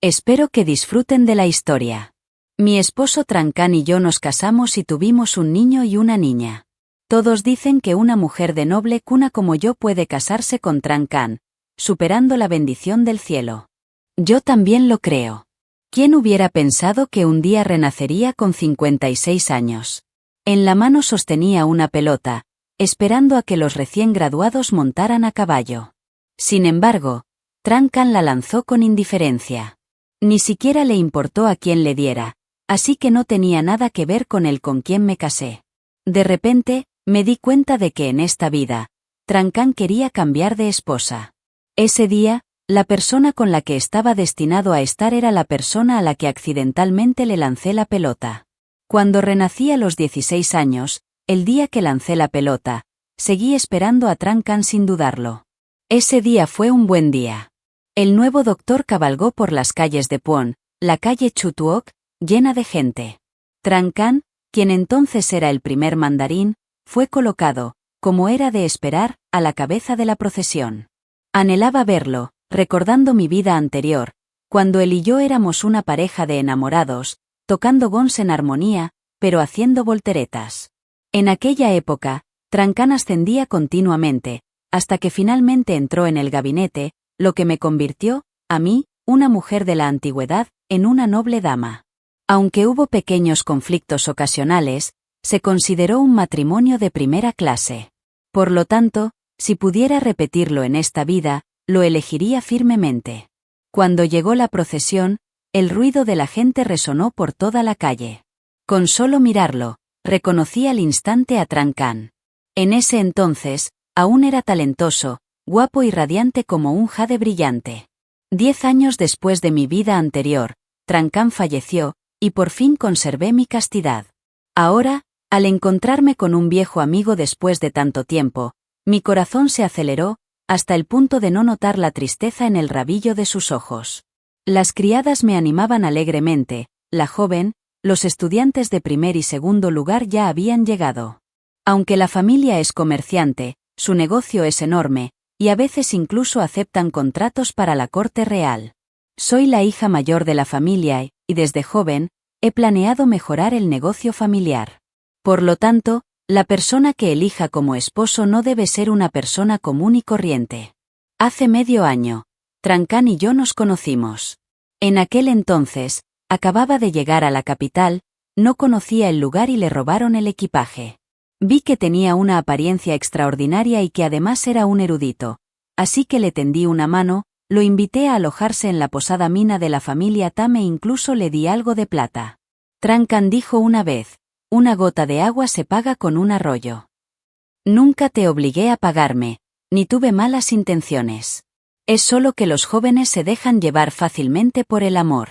Espero que disfruten de la historia. Mi esposo Trankan y yo nos casamos y tuvimos un niño y una niña. Todos dicen que una mujer de noble cuna como yo puede casarse con Trankan, superando la bendición del cielo. Yo también lo creo. ¿Quién hubiera pensado que un día renacería con 56 años? En la mano sostenía una pelota, esperando a que los recién graduados montaran a caballo. Sin embargo, Trankan la lanzó con indiferencia. Ni siquiera le importó a quién le diera, así que no tenía nada que ver con el con quien me casé. De repente, me di cuenta de que en esta vida, Trankan quería cambiar de esposa. Ese día, la persona con la que estaba destinado a estar era la persona a la que accidentalmente le lancé la pelota. Cuando renací a los 16 años, el día que lancé la pelota, seguí esperando a Trankan sin dudarlo. Ese día fue un buen día. El nuevo doctor cabalgó por las calles de Puon, la calle Chutuok, llena de gente. Trankan, quien entonces era el primer mandarín, fue colocado, como era de esperar, a la cabeza de la procesión. Anhelaba verlo, recordando mi vida anterior, cuando él y yo éramos una pareja de enamorados, tocando gons en armonía, pero haciendo volteretas. En aquella época, Trankan ascendía continuamente, hasta que finalmente entró en el gabinete, lo que me convirtió, a mí, una mujer de la antigüedad, en una noble dama. Aunque hubo pequeños conflictos ocasionales, se consideró un matrimonio de primera clase. Por lo tanto, si pudiera repetirlo en esta vida, lo elegiría firmemente. Cuando llegó la procesión, el ruido de la gente resonó por toda la calle. Con solo mirarlo, reconocí al instante a Trankan. En ese entonces, aún era talentoso, guapo y radiante como un jade brillante. 10 años después de mi vida anterior, Trankan falleció, y por fin conservé mi castidad. Ahora, al encontrarme con un viejo amigo después de tanto tiempo, mi corazón se aceleró, hasta el punto de no notar la tristeza en el rabillo de sus ojos. Las criadas me animaban alegremente, la joven, los estudiantes de primer y segundo lugar ya habían llegado. Aunque la familia es comerciante, su negocio es enorme, y a veces incluso aceptan contratos para la corte real. Soy la hija mayor de la familia y desde joven, he planeado mejorar el negocio familiar. Por lo tanto, la persona que elija como esposo no debe ser una persona común y corriente. Hace medio año, Trankan y yo nos conocimos. En aquel entonces, acababa de llegar a la capital, no conocía el lugar y le robaron el equipaje. Vi que tenía una apariencia extraordinaria y que además era un erudito, así que le tendí una mano, lo invité a alojarse en la posada mina de la familia Tam e incluso le di algo de plata. Trankan dijo una vez: una gota de agua se paga con un arroyo. Nunca te obligué a pagarme, ni tuve malas intenciones. Es solo que los jóvenes se dejan llevar fácilmente por el amor.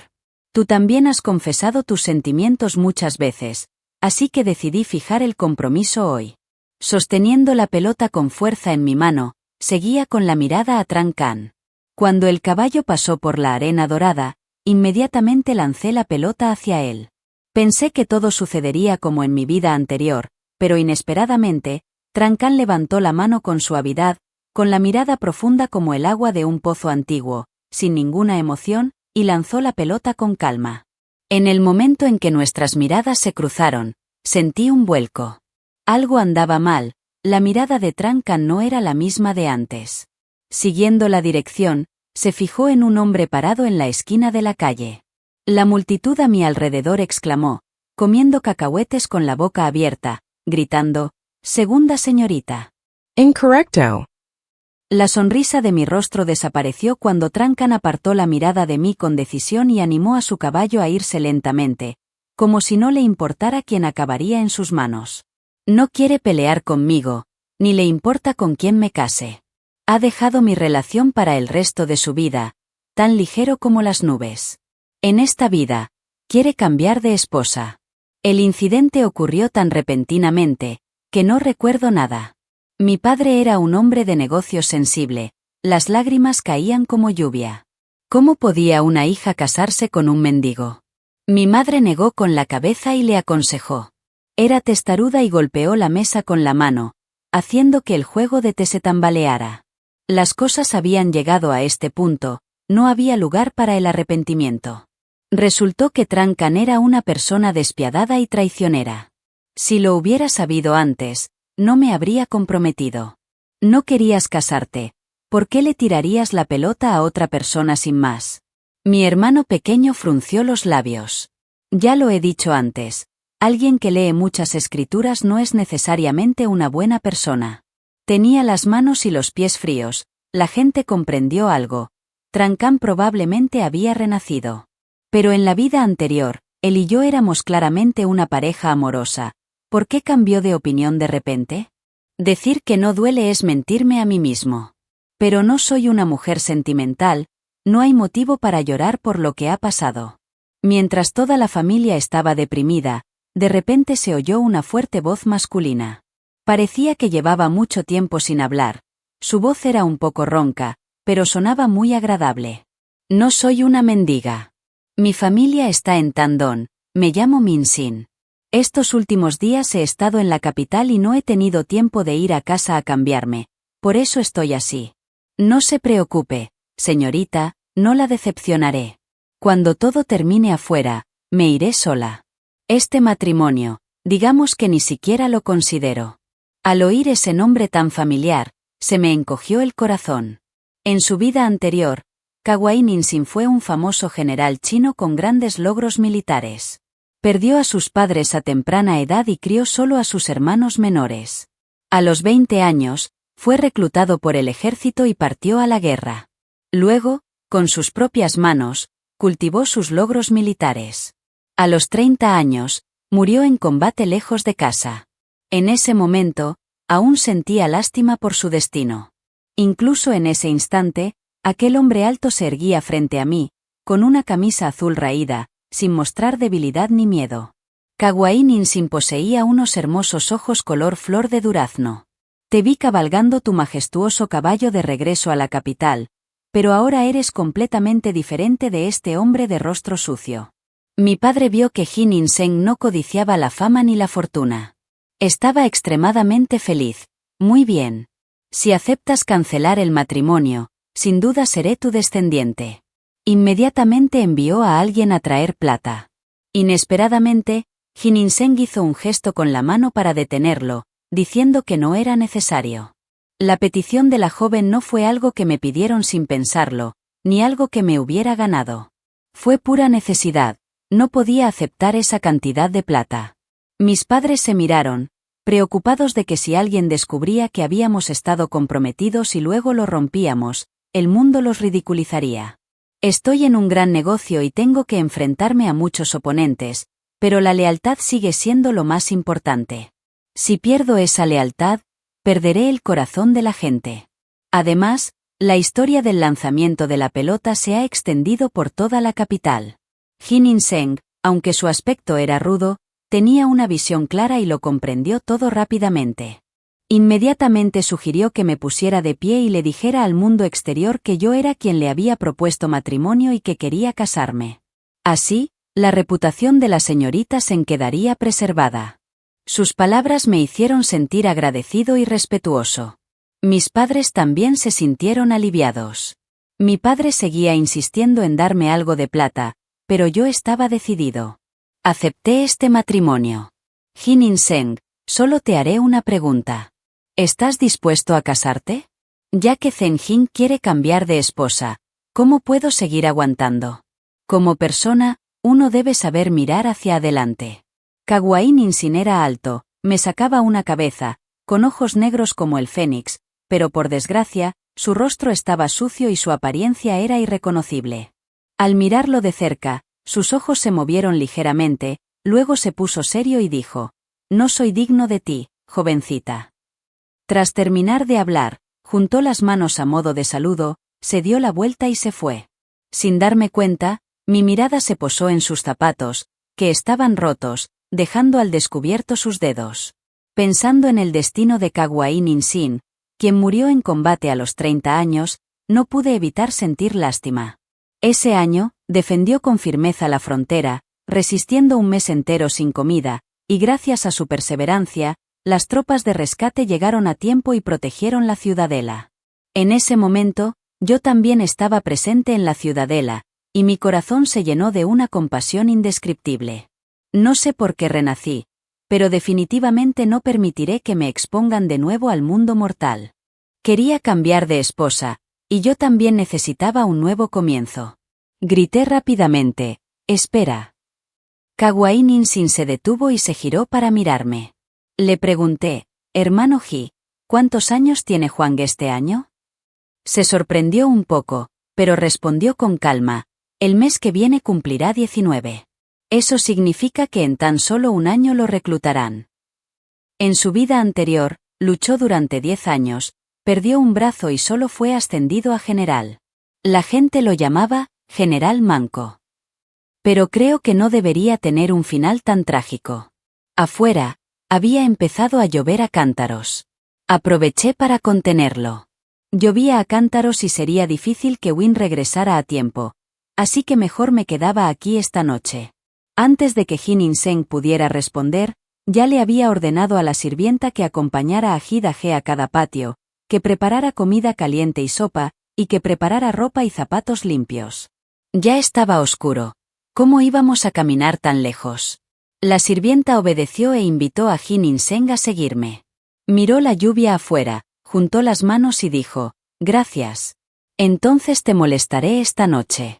Tú también has confesado tus sentimientos muchas veces, así que decidí fijar el compromiso hoy. Sosteniendo la pelota con fuerza en mi mano, seguía con la mirada a Trankan. Cuando el caballo pasó por la arena dorada, inmediatamente lancé la pelota hacia él. Pensé que todo sucedería como en mi vida anterior, pero inesperadamente, Trankan levantó la mano con suavidad, con la mirada profunda como el agua de un pozo antiguo, sin ninguna emoción, y lanzó la pelota con calma. En el momento en que nuestras miradas se cruzaron, sentí un vuelco. Algo andaba mal, la mirada de Trankan no era la misma de antes. Siguiendo la dirección, se fijó en un hombre parado en la esquina de la calle. La multitud a mi alrededor exclamó, comiendo cacahuetes con la boca abierta, gritando: «Segunda señorita». Incorrecto. La sonrisa de mi rostro desapareció cuando Trankan apartó la mirada de mí con decisión y animó a su caballo a irse lentamente, como si no le importara quién acabaría en sus manos. No quiere pelear conmigo, ni le importa con quién me case. Ha dejado mi relación para el resto de su vida, tan ligero como las nubes. En esta vida, quiere cambiar de esposa. El incidente ocurrió tan repentinamente, que no recuerdo nada. Mi padre era un hombre de negocios sensible, las lágrimas caían como lluvia. ¿Cómo podía una hija casarse con un mendigo? Mi madre negó con la cabeza y le aconsejó. Era testaruda y golpeó la mesa con la mano, haciendo que el juego de té se tambaleara. Las cosas habían llegado a este punto, no había lugar para el arrepentimiento. Resultó que Trancan era una persona despiadada y traicionera. Si lo hubiera sabido antes, no me habría comprometido. No querías casarte. ¿Por qué le tirarías la pelota a otra persona sin más? Mi hermano pequeño frunció los labios. Ya lo he dicho antes. Alguien que lee muchas escrituras no es necesariamente una buena persona. Tenía las manos y los pies fríos. La gente comprendió algo. Trancan probablemente había renacido. Pero en la vida anterior, él y yo éramos claramente una pareja amorosa. ¿Por qué cambió de opinión de repente? Decir que no duele es mentirme a mí mismo. Pero no soy una mujer sentimental, no hay motivo para llorar por lo que ha pasado. Mientras toda la familia estaba deprimida, de repente se oyó una fuerte voz masculina. Parecía que llevaba mucho tiempo sin hablar. Su voz era un poco ronca, pero sonaba muy agradable. No soy una mendiga. Mi familia está en Tandon, me llamo Min-sin. Estos últimos días he estado en la capital y no he tenido tiempo de ir a casa a cambiarme, por eso estoy así. No se preocupe, señorita, no la decepcionaré. Cuando todo termine afuera, me iré sola. Este matrimonio, digamos que ni siquiera lo considero. Al oír ese nombre tan familiar, se me encogió el corazón. En su vida anterior, Kawai Ninsin fue un famoso general chino con grandes logros militares. Perdió a sus padres a temprana edad y crió solo a sus hermanos menores. A los 20 años, fue reclutado por el ejército y partió a la guerra. Luego, con sus propias manos, cultivó sus logros militares. A los 30 años, murió en combate lejos de casa. En ese momento, aún sentía lástima por su destino. Incluso en ese instante, aquel hombre alto se erguía frente a mí, con una camisa azul raída, sin mostrar debilidad ni miedo. Kawai Ninsin poseía unos hermosos ojos color flor de durazno. Te vi cabalgando tu majestuoso caballo de regreso a la capital, pero ahora eres completamente diferente de este hombre de rostro sucio. Mi padre vio que Jin In-seng no codiciaba la fama ni la fortuna. Estaba extremadamente feliz. Muy bien. Si aceptas cancelar el matrimonio, sin duda seré tu descendiente. Inmediatamente envió a alguien a traer plata. Inesperadamente, Jin In-seng hizo un gesto con la mano para detenerlo, diciendo que no era necesario. La petición de la joven no fue algo que me pidieron sin pensarlo, ni algo que me hubiera ganado. Fue pura necesidad, no podía aceptar esa cantidad de plata. Mis padres se miraron, preocupados de que si alguien descubría que habíamos estado comprometidos y luego lo rompíamos, el mundo los ridiculizaría. Estoy en un gran negocio y tengo que enfrentarme a muchos oponentes, pero la lealtad sigue siendo lo más importante. Si pierdo esa lealtad, perderé el corazón de la gente. Además, la historia del lanzamiento de la pelota se ha extendido por toda la capital. Jin In-seng, aunque su aspecto era rudo, tenía una visión clara y lo comprendió todo rápidamente. Inmediatamente sugirió que me pusiera de pie y le dijera al mundo exterior que yo era quien le había propuesto matrimonio y que quería casarme. Así, la reputación de la señorita Sen quedaría preservada. Sus palabras me hicieron sentir agradecido y respetuoso. Mis padres también se sintieron aliviados. Mi padre seguía insistiendo en darme algo de plata, pero yo estaba decidido. Acepté este matrimonio. Jin In-seng, solo te haré una pregunta. ¿Estás dispuesto a casarte? Ya que Zen Jin quiere cambiar de esposa, ¿cómo puedo seguir aguantando? Como persona, uno debe saber mirar hacia adelante. Kawai Ninsin era alto, me sacaba una cabeza, con ojos negros como el fénix, pero por desgracia, su rostro estaba sucio y su apariencia era irreconocible. Al mirarlo de cerca, sus ojos se movieron ligeramente, luego se puso serio y dijo: «No soy digno de ti, jovencita». Tras terminar de hablar, juntó las manos a modo de saludo, se dio la vuelta y se fue. Sin darme cuenta, mi mirada se posó en sus zapatos, que estaban rotos, dejando al descubierto sus dedos. Pensando en el destino de Kawai Ninsin, quien murió en combate a los 30 años, no pude evitar sentir lástima. Ese año, defendió con firmeza la frontera, resistiendo un mes entero sin comida, y gracias a su perseverancia, las tropas de rescate llegaron a tiempo y protegieron la ciudadela. En ese momento, Yo también estaba presente en la ciudadela, y mi corazón se llenó de una compasión indescriptible. No sé por qué renací, pero definitivamente no permitiré que me expongan de nuevo al mundo mortal. Quería cambiar de esposa, y yo también necesitaba un nuevo comienzo. Grité rápidamente, «¡Espera!». Kawaii Ninsin se detuvo y se giró para mirarme. Le pregunté, «Hermano Ji, ¿cuántos años tiene Hwang este año?». Se sorprendió un poco, pero respondió con calma, «El mes que viene cumplirá 19. Eso significa que en tan solo un año lo reclutarán». En su vida anterior, luchó durante 10 años, perdió un brazo y solo fue ascendido a general. La gente lo llamaba General Manco. Pero creo que no debería tener un final tan trágico. Afuera, había empezado a llover a cántaros. Aproveché para contenerlo. Llovía a cántaros y sería difícil que Win regresara a tiempo, así que mejor me quedaba aquí esta noche. Antes de que Jin In-seng pudiera responder, ya le había ordenado a la sirvienta que acompañara a Ji Da-hye a cada patio, que preparara comida caliente y sopa, y que preparara ropa y zapatos limpios. Ya estaba oscuro. ¿Cómo íbamos a caminar tan lejos? La sirvienta obedeció e invitó a Jin In-seng a seguirme. Miró la lluvia afuera, juntó las manos y dijo, «Gracias. Entonces te molestaré esta noche».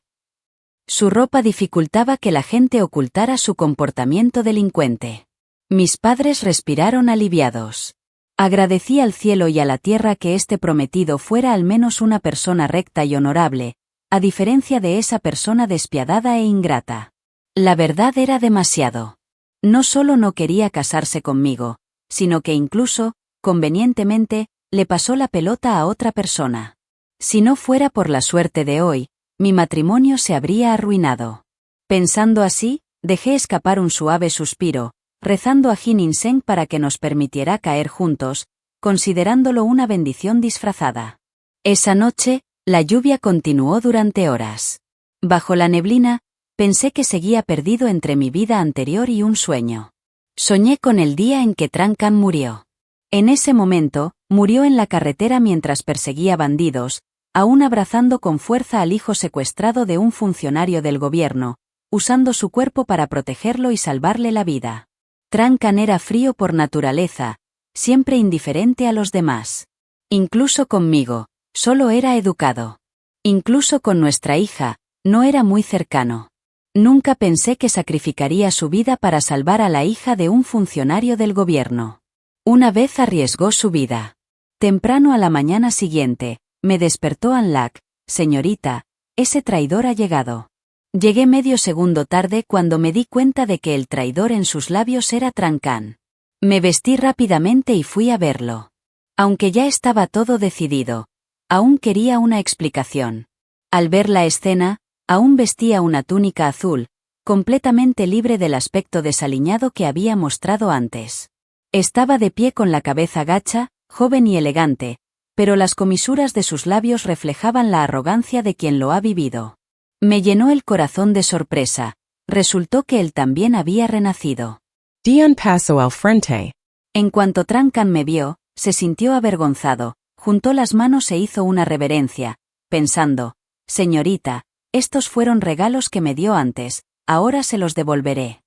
Su ropa dificultaba que la gente ocultara su comportamiento delincuente. Mis padres respiraron aliviados. Agradecí al cielo y a la tierra que este prometido fuera al menos una persona recta y honorable, a diferencia de esa persona despiadada e ingrata. La verdad era demasiado. No solo no quería casarse conmigo, sino que incluso, convenientemente, le pasó la pelota a otra persona. Si no fuera por la suerte de hoy, mi matrimonio se habría arruinado. Pensando así, dejé escapar un suave suspiro, rezando a Jin In-seng para que nos permitiera caer juntos, considerándolo una bendición disfrazada. Esa noche, la lluvia continuó durante horas. Bajo la neblina, pensé que seguía perdido entre mi vida anterior y un sueño. Soñé con el día en que Tran Khan murió. En ese momento, murió en la carretera mientras perseguía bandidos, aún abrazando con fuerza al hijo secuestrado de un funcionario del gobierno, usando su cuerpo para protegerlo y salvarle la vida. Tran Khan era frío por naturaleza, siempre indiferente a los demás. Incluso conmigo, solo era educado. Incluso con nuestra hija, no era muy cercano. Nunca pensé que sacrificaría su vida para salvar a la hija de un funcionario del gobierno. Una vez arriesgó su vida. Temprano a la mañana siguiente, me despertó Anlak, «Señorita, ese traidor ha llegado». Llegué medio segundo tarde cuando me di cuenta de que el traidor en sus labios era Tran Khan. Me vestí rápidamente y fui a verlo. Aunque ya estaba todo decidido, aún quería una explicación. Al ver la escena, aún vestía una túnica azul, completamente libre del aspecto desaliñado que había mostrado antes. Estaba de pie con la cabeza gacha, joven y elegante, pero las comisuras de sus labios reflejaban la arrogancia de quien lo ha vivido. Me llenó el corazón de sorpresa. Resultó que él también había renacido. Dion pasó al frente. En cuanto Tran Khan me vio, se sintió avergonzado, juntó las manos e hizo una reverencia, pensando, «Señorita, estos fueron regalos que me dio antes, ahora se los devolveré».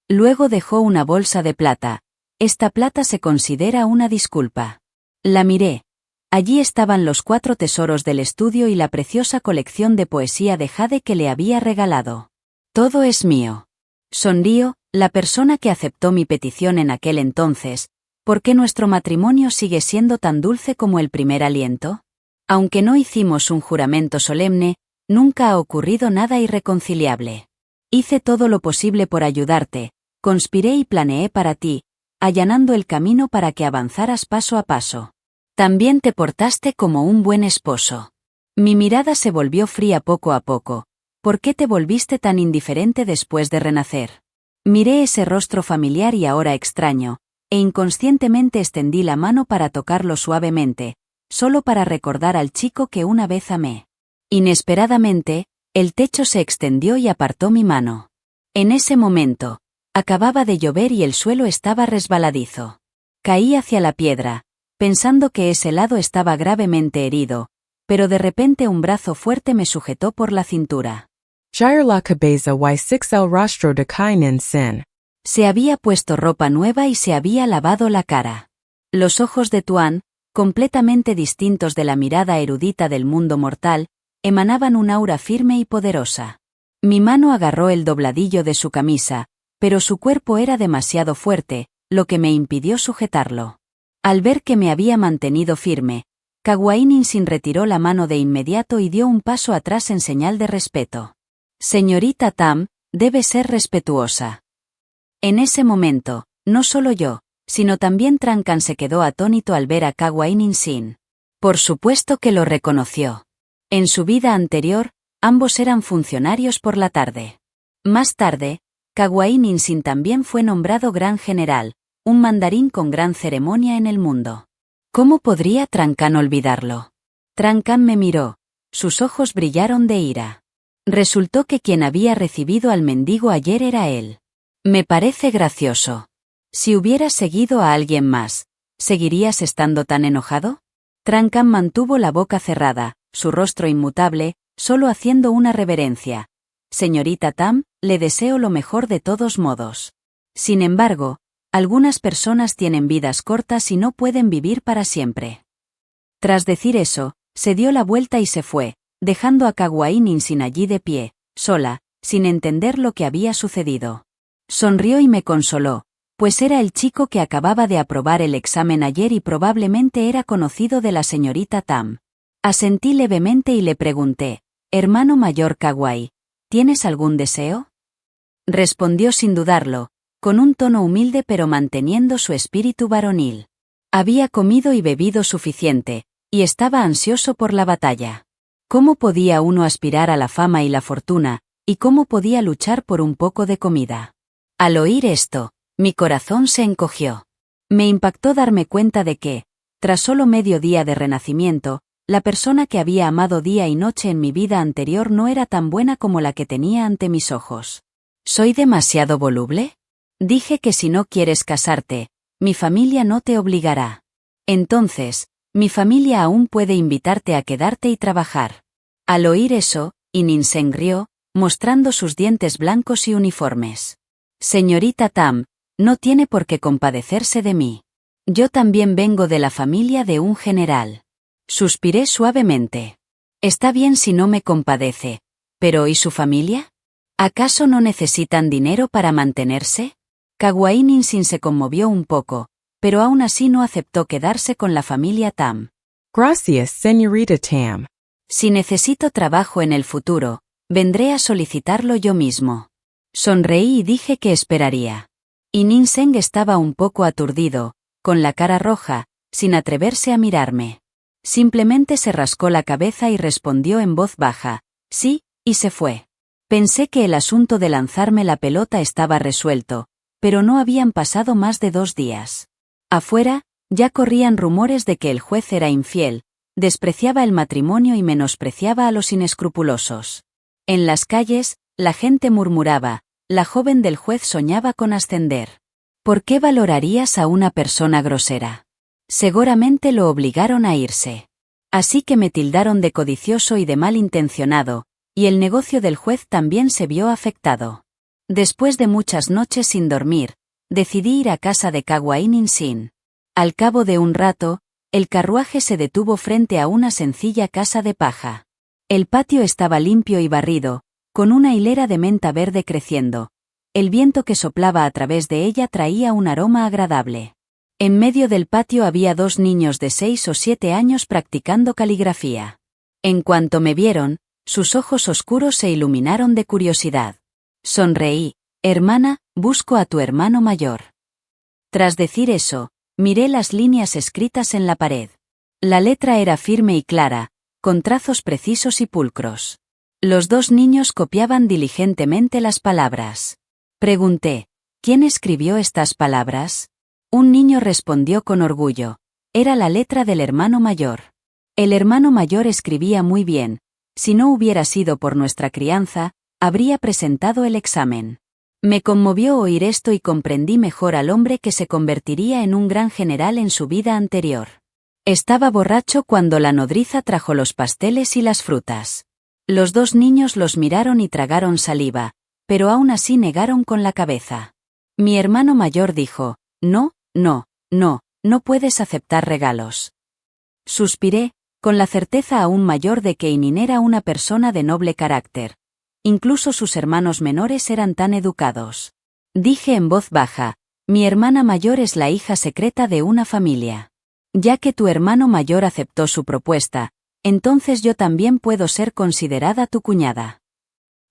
Luego dejó una bolsa de plata. Esta plata se considera una disculpa. La miré. Allí estaban los 4 tesoros del estudio y la preciosa colección de poesía de Jade que le había regalado. Todo es mío. Sonrío, la persona que aceptó mi petición en aquel entonces, ¿por qué nuestro matrimonio sigue siendo tan dulce como el primer aliento? Aunque no hicimos un juramento solemne, nunca ha ocurrido nada irreconciliable. Hice todo lo posible por ayudarte, conspiré y planeé para ti, allanando el camino para que avanzaras paso a paso. También te portaste como un buen esposo. Mi mirada se volvió fría poco a poco. ¿Por qué te volviste tan indiferente después de renacer? Miré ese rostro familiar y ahora extraño, e inconscientemente extendí la mano para tocarlo suavemente, solo para recordar al chico que una vez amé. Inesperadamente, el techo se extendió y apartó mi mano. En ese momento, acababa de llover y el suelo estaba resbaladizo. Caí hacia la piedra, pensando que ese lado estaba gravemente herido, pero de repente un brazo fuerte me sujetó por la cintura. Jairla kabeza y6l rostro de kainin sin. Se había puesto ropa nueva y se había lavado la cara. Los ojos de Tuan, completamente distintos de la mirada erudita del mundo mortal, emanaban un aura firme y poderosa. Mi mano agarró el dobladillo de su camisa, pero su cuerpo era demasiado fuerte, lo que me impidió sujetarlo. Al ver que me había mantenido firme, Kawainin-sin retiró la mano de inmediato y dio un paso atrás en señal de respeto. Señorita Tam, debe ser respetuosa. En ese momento, no solo yo, sino también Trancan se quedó atónito al ver a Kawainin-sin. Por supuesto que lo reconoció. En su vida anterior, ambos eran funcionarios por la tarde. Más tarde, Kawainin-sin también fue nombrado gran general, un mandarín con gran ceremonia en el mundo. ¿Cómo podría Trancan olvidarlo? Trancan me miró, sus ojos brillaron de ira. Resultó que quien había recibido al mendigo ayer era él. Me parece gracioso. Si hubieras seguido a alguien más, ¿seguirías estando tan enojado? Trancan mantuvo la boca cerrada, su rostro inmutable, solo haciendo una reverencia. Señorita Tam, le deseo lo mejor de todos modos. Sin embargo, algunas personas tienen vidas cortas y no pueden vivir para siempre. Tras decir eso, se dio la vuelta y se fue, dejando a Kawainin-sin allí de pie, sola, sin entender lo que había sucedido. Sonrió y me consoló, pues era el chico que acababa de aprobar el examen ayer y probablemente era conocido de la señorita Tam. Asentí levemente y le pregunté, hermano mayor Kawai, ¿tienes algún deseo? Respondió sin dudarlo, con un tono humilde pero manteniendo su espíritu varonil. Había comido y bebido suficiente, y estaba ansioso por la batalla. ¿Cómo podía uno aspirar a la fama y la fortuna, y cómo podía luchar por un poco de comida? Al oír esto, mi corazón se encogió. Me impactó darme cuenta de que, tras solo medio día de renacimiento, la persona que había amado día y noche en mi vida anterior no era tan buena como la que tenía ante mis ojos. ¿Soy demasiado voluble? Dije que si no quieres casarte, mi familia no te obligará. Entonces, mi familia aún puede invitarte a quedarte y trabajar. Al oír eso, Inin-sen rió, mostrando sus dientes blancos y uniformes. Señorita Tam, no tiene por qué compadecerse de mí. Yo también vengo de la familia de un general. Suspiré suavemente. Está bien si no me compadece, pero ¿y su familia? ¿Acaso no necesitan dinero para mantenerse? Kawainin-sin se conmovió un poco, pero aún así no aceptó quedarse con la familia Tam. Gracias, señorita Tam. Si necesito trabajo en el futuro, vendré a solicitarlo yo mismo. Sonreí y dije que esperaría. Inin-sen estaba un poco aturdido, con la cara roja, sin atreverse a mirarme. Simplemente se rascó la cabeza y respondió en voz baja, sí, y se fue. Pensé que el asunto de lanzarme la pelota estaba resuelto, pero no habían pasado más de 2 días. Afuera, ya corrían rumores de que el juez era infiel, despreciaba el matrimonio y menospreciaba a los inescrupulosos. En las calles, la gente murmuraba, la joven del juez soñaba con ascender. ¿Por qué valorarías a una persona grosera? Seguramente lo obligaron a irse. Así que me tildaron de codicioso y de malintencionado, y el negocio del juez también se vio afectado. Después de muchas noches sin dormir, decidí ir a casa de Kawainin-sin. Al cabo de un rato, el carruaje se detuvo frente a una sencilla casa de paja. El patio estaba limpio y barrido, con una hilera de menta verde creciendo. El viento que soplaba a través de ella traía un aroma agradable. En medio del patio había 2 niños de 6 o 7 años practicando caligrafía. En cuanto me vieron, sus ojos oscuros se iluminaron de curiosidad. Sonreí, hermana, busco a tu hermano mayor. Tras decir eso, miré las líneas escritas en la pared. La letra era firme y clara, con trazos precisos y pulcros. Los 2 niños copiaban diligentemente las palabras. Pregunté, ¿quién escribió estas palabras? Un niño respondió con orgullo, era la letra del hermano mayor. El hermano mayor escribía muy bien, si no hubiera sido por nuestra crianza, habría presentado el examen. Me conmovió oír esto y comprendí mejor al hombre que se convertiría en un gran general en su vida anterior. Estaba borracho cuando la nodriza trajo los pasteles y las frutas. Los dos niños los miraron y tragaron saliva, pero aún así negaron con la cabeza. Mi hermano mayor dijo, no, no, no, no puedes aceptar regalos. Suspiré, con la certeza aún mayor de que Inin era una persona de noble carácter. Incluso sus hermanos menores eran tan educados. Dije en voz baja, mi hermana mayor es la hija secreta de una familia. Ya que tu hermano mayor aceptó su propuesta, entonces yo también puedo ser considerada tu cuñada.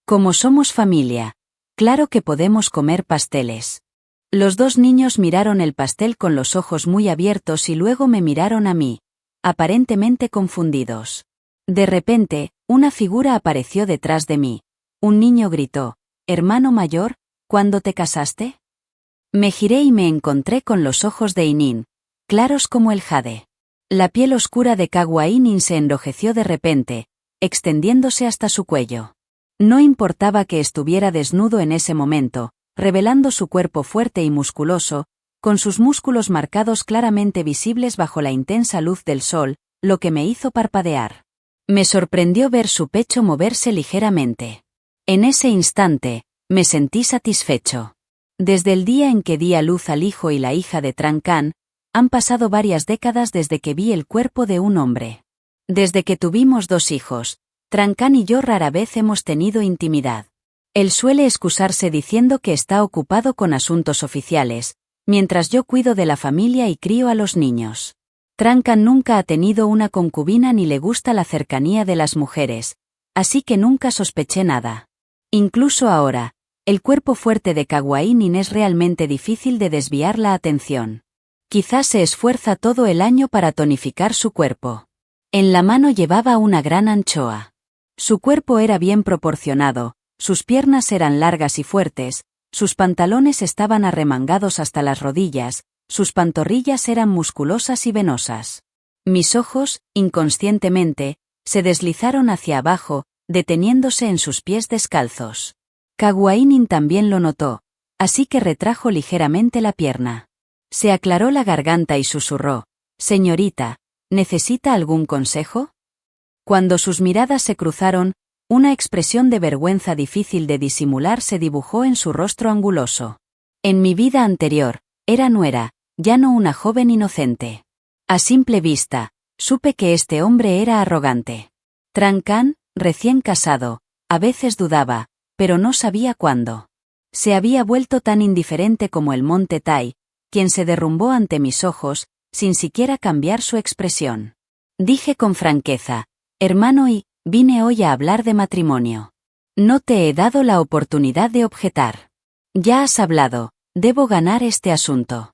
Como somos familia, claro que podemos comer pasteles. Los dos niños miraron el pastel con los ojos muy abiertos y luego me miraron a mí, aparentemente confundidos. De repente, una figura apareció detrás de mí. Un niño gritó, «Hermano mayor, ¿cuándo te casaste?» Me giré y me encontré con los ojos de Inin, claros como el jade. La piel oscura de Kagwa Inin se enrojeció de repente, extendiéndose hasta su cuello. No importaba que estuviera desnudo en ese momento, revelando su cuerpo fuerte y musculoso, con sus músculos marcados claramente visibles bajo la intensa luz del sol, lo que me hizo parpadear. Me sorprendió ver su pecho moverse ligeramente. En ese instante, me sentí satisfecho. Desde el día en que di a luz al hijo y la hija de Trancan, han pasado varias décadas desde que vi el cuerpo de un hombre. Desde que tuvimos 2 hijos, Trancan y yo rara vez hemos tenido intimidad. Él suele excusarse diciendo que está ocupado con asuntos oficiales, mientras yo cuido de la familia y crío a los niños. Trancan nunca ha tenido una concubina ni le gusta la cercanía de las mujeres, así que nunca sospeché nada. Incluso ahora, el cuerpo fuerte de Kagwa Inin es realmente difícil de desviar la atención. Quizás se esfuerza todo el año para tonificar su cuerpo. En la mano llevaba una gran anchoa. Su cuerpo era bien proporcionado, sus piernas eran largas y fuertes, sus pantalones estaban arremangados hasta las rodillas, sus pantorrillas eran musculosas y venosas. Mis ojos, inconscientemente, se deslizaron hacia abajo, deteniéndose en sus pies descalzos. Kagwa Inin también lo notó, así que retrajo ligeramente la pierna. Se aclaró la garganta y susurró, «Señorita, ¿necesita algún consejo?» Cuando sus miradas se cruzaron, una expresión de vergüenza difícil de disimular se dibujó en su rostro anguloso. En mi vida anterior, era nuera, ya no una joven inocente. A simple vista, supe que este hombre era arrogante. Trancan, recién casado, a veces dudaba, pero no sabía cuándo. Se había vuelto tan indiferente como el monte Tai, quien se derrumbó ante mis ojos, sin siquiera cambiar su expresión. Dije con franqueza, «Hermano y, vine hoy a hablar de matrimonio. No te he dado la oportunidad de objetar. Ya has hablado, debo ganar este asunto.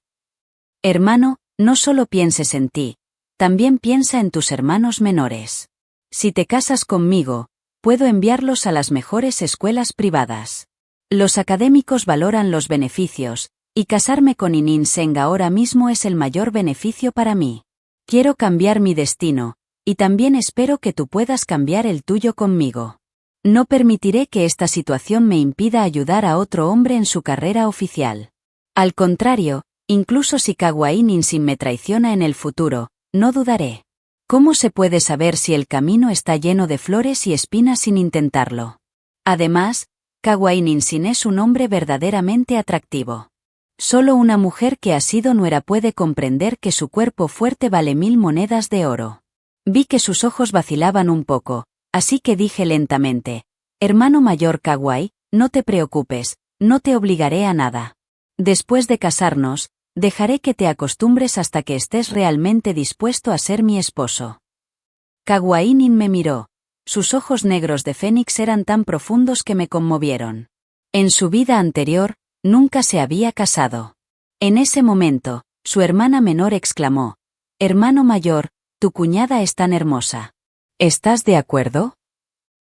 Hermano, no solo pienses en ti, también piensa en tus hermanos menores. Si te casas conmigo, puedo enviarlos a las mejores escuelas privadas. Los académicos valoran los beneficios, y casarme con Inin Seng ahora mismo es el mayor beneficio para mí. Quiero cambiar mi destino, y también espero que tú puedas cambiar el tuyo conmigo. No permitiré que esta situación me impida ayudar a otro hombre en su carrera oficial. Al contrario, incluso si Kagwa Inin Seng me traiciona en el futuro, no dudaré. ¿Cómo se puede saber si el camino está lleno de flores y espinas sin intentarlo? Además, Kagwa Inin Seng es un hombre verdaderamente atractivo. Solo una mujer que ha sido nuera puede comprender que su cuerpo fuerte vale 1000 monedas de oro. Vi que sus ojos vacilaban un poco, así que dije lentamente, «Hermano mayor Kagwai, no te preocupes, no te obligaré a nada. Después de casarnos, dejaré que te acostumbres hasta que estés realmente dispuesto a ser mi esposo». Kagwa Inin me miró. Sus ojos negros de fénix eran tan profundos que me conmovieron. En su vida anterior, nunca se había casado. En ese momento, su hermana menor exclamó, «Hermano mayor, tu cuñada es tan hermosa. ¿Estás de acuerdo?»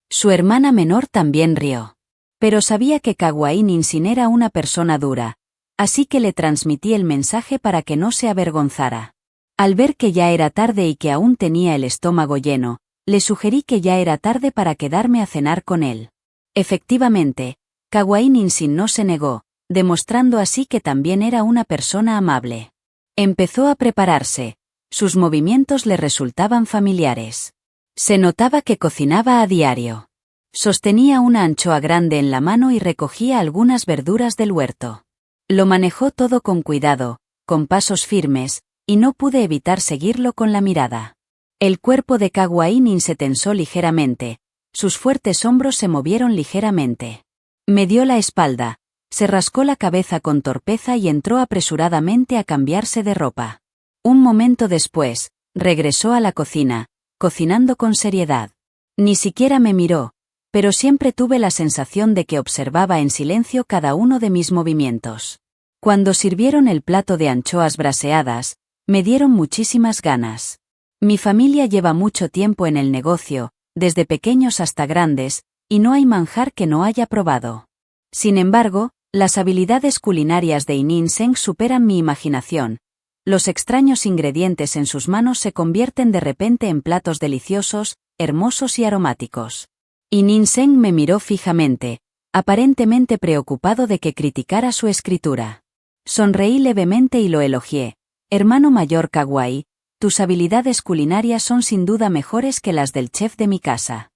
Su hermana menor también rió. Pero sabía que Kagwa Inin Seng era una persona dura, así que le transmití el mensaje para que no se avergonzara. Al ver que ya era tarde y que aún tenía el estómago lleno, le sugerí que ya era tarde para quedarme a cenar con él. Efectivamente, Kagwa Inin Seng no se negó, demostrando así que también era una persona amable. Empezó a prepararse, Sus movimientos le resultaban familiares. Se notaba que cocinaba a diario. Sostenía una anchoa grande en la mano y recogía algunas verduras del huerto. Lo manejó todo con cuidado, con pasos firmes, y no pude evitar seguirlo con la mirada. El cuerpo de Kawainin se tensó ligeramente, sus fuertes hombros se movieron ligeramente. Me dio la espalda, se rascó la cabeza con torpeza y entró apresuradamente a cambiarse de ropa. Un momento después, regresó a la cocina, cocinando con seriedad. Ni siquiera me miró, pero siempre tuve la sensación de que observaba en silencio cada uno de mis movimientos. Cuando sirvieron el plato de anchoas braseadas, me dieron muchísimas ganas. Mi familia lleva mucho tiempo en el negocio, desde pequeños hasta grandes, y no hay manjar que no haya probado. Sin embargo, las habilidades culinarias de Inin Seng superan mi imaginación. Los extraños ingredientes en sus manos se convierten de repente en platos deliciosos, hermosos y aromáticos. Inin Seng me miró fijamente, aparentemente preocupado de que criticara su escritura. Sonreí levemente y lo elogié. Hermano mayor Kawai, tus habilidades culinarias son sin duda mejores que las del chef de mi casa.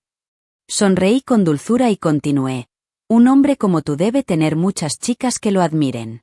Sonreí con dulzura y continué. Un hombre como tú debe tener muchas chicas que lo admiren.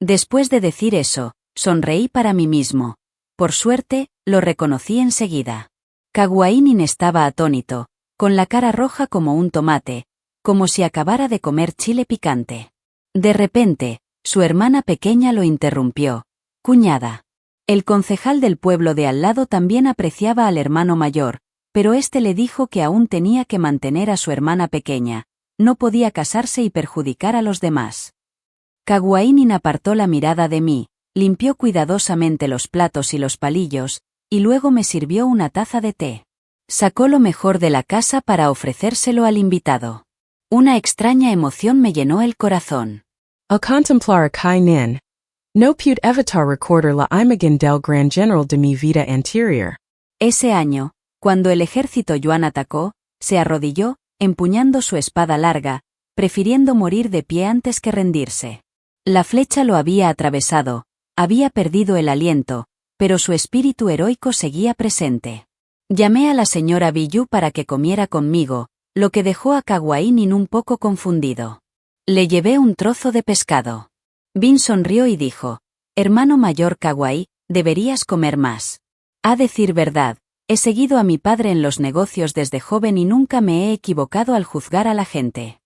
Después de decir eso, sonreí para mí mismo. Por suerte, lo reconocí enseguida. Kawainin estaba atónito, con la cara roja como un tomate, como si acabara de comer chile picante. De repente, su hermana pequeña lo interrumpió. Cuñada. El concejal del pueblo de al lado también apreciaba al hermano mayor, pero éste le dijo que aún tenía que mantener a su hermana pequeña, no podía casarse y perjudicar a los demás. Kawainin apartó la mirada de mí, limpió cuidadosamente los platos y los palillos, y luego me sirvió una taza de té. Sacó lo mejor de la casa para ofrecérselo al invitado. Una extraña emoción me llenó el corazón. A contemplar a Kai Nin. No put evitar recordar la imagen del gran general de mi vida anterior. Ese año, cuando el ejército yuan atacó, se arrodilló, empuñando su espada larga, prefiriendo morir de pie antes que rendirse. La flecha lo había atravesado, había perdido el aliento, pero su espíritu heroico seguía presente. Llamé a la señora Biyu para que comiera conmigo, lo que dejó a Kawainin un poco confundido. Le llevé un trozo de pescado. Bin sonrió y dijo, hermano mayor Kawai, deberías comer más. A decir verdad, he seguido a mi padre en los negocios desde joven y nunca me he equivocado al juzgar a la gente.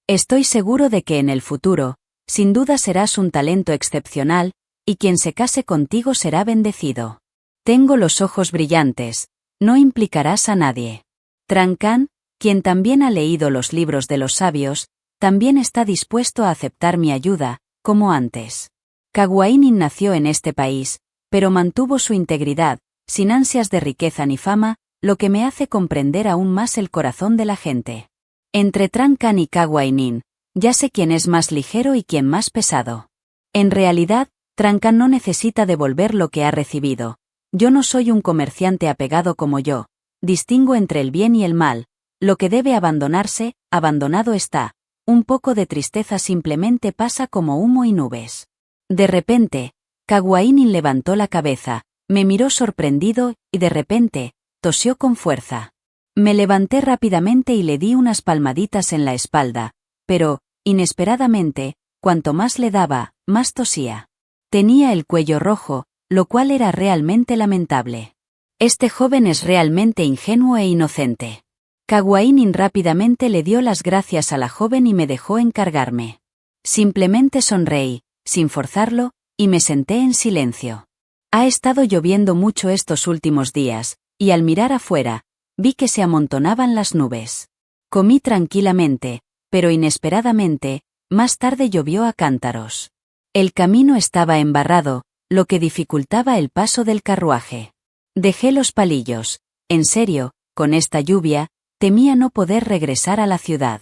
Estoy seguro de que en el futuro, sin duda serás un talento excepcional, y quien se case contigo será bendecido. Tengo los ojos brillantes, no implicarás a nadie. Trancan, quien también ha leído los libros de los sabios, también está dispuesto a aceptar mi ayuda, como antes. Kawainin nació en este país, pero mantuvo su integridad, sin ansias de riqueza ni fama, lo que me hace comprender aún más el corazón de la gente. Entre Trancan y Kawainin, ya sé quién es más ligero y quién más pesado. En realidad, Trancan no necesita devolver lo que ha recibido. Yo no soy un comerciante apegado como yo, distingo entre el bien y el mal, lo que debe abandonarse, abandonado está. Un poco de tristeza simplemente pasa como humo y nubes. De repente, Kawainin levantó la cabeza, me miró sorprendido, y de repente, tosió con fuerza. Me levanté rápidamente y le di unas palmaditas en la espalda, pero, inesperadamente, cuanto más le daba, más tosía. Tenía el cuello rojo, lo cual era realmente lamentable. Este joven es realmente ingenuo e inocente. Kawainin rápidamente le dio las gracias a la joven y me dejó encargarme. Simplemente sonreí, sin forzarlo, y me senté en silencio. Ha estado lloviendo mucho estos últimos días, y al mirar afuera, vi que se amontonaban las nubes. Comí tranquilamente, pero inesperadamente, más tarde llovió a cántaros. El camino estaba embarrado, lo que dificultaba el paso del carruaje. Dejé los palillos. En serio, con esta lluvia, temía no poder regresar a la ciudad.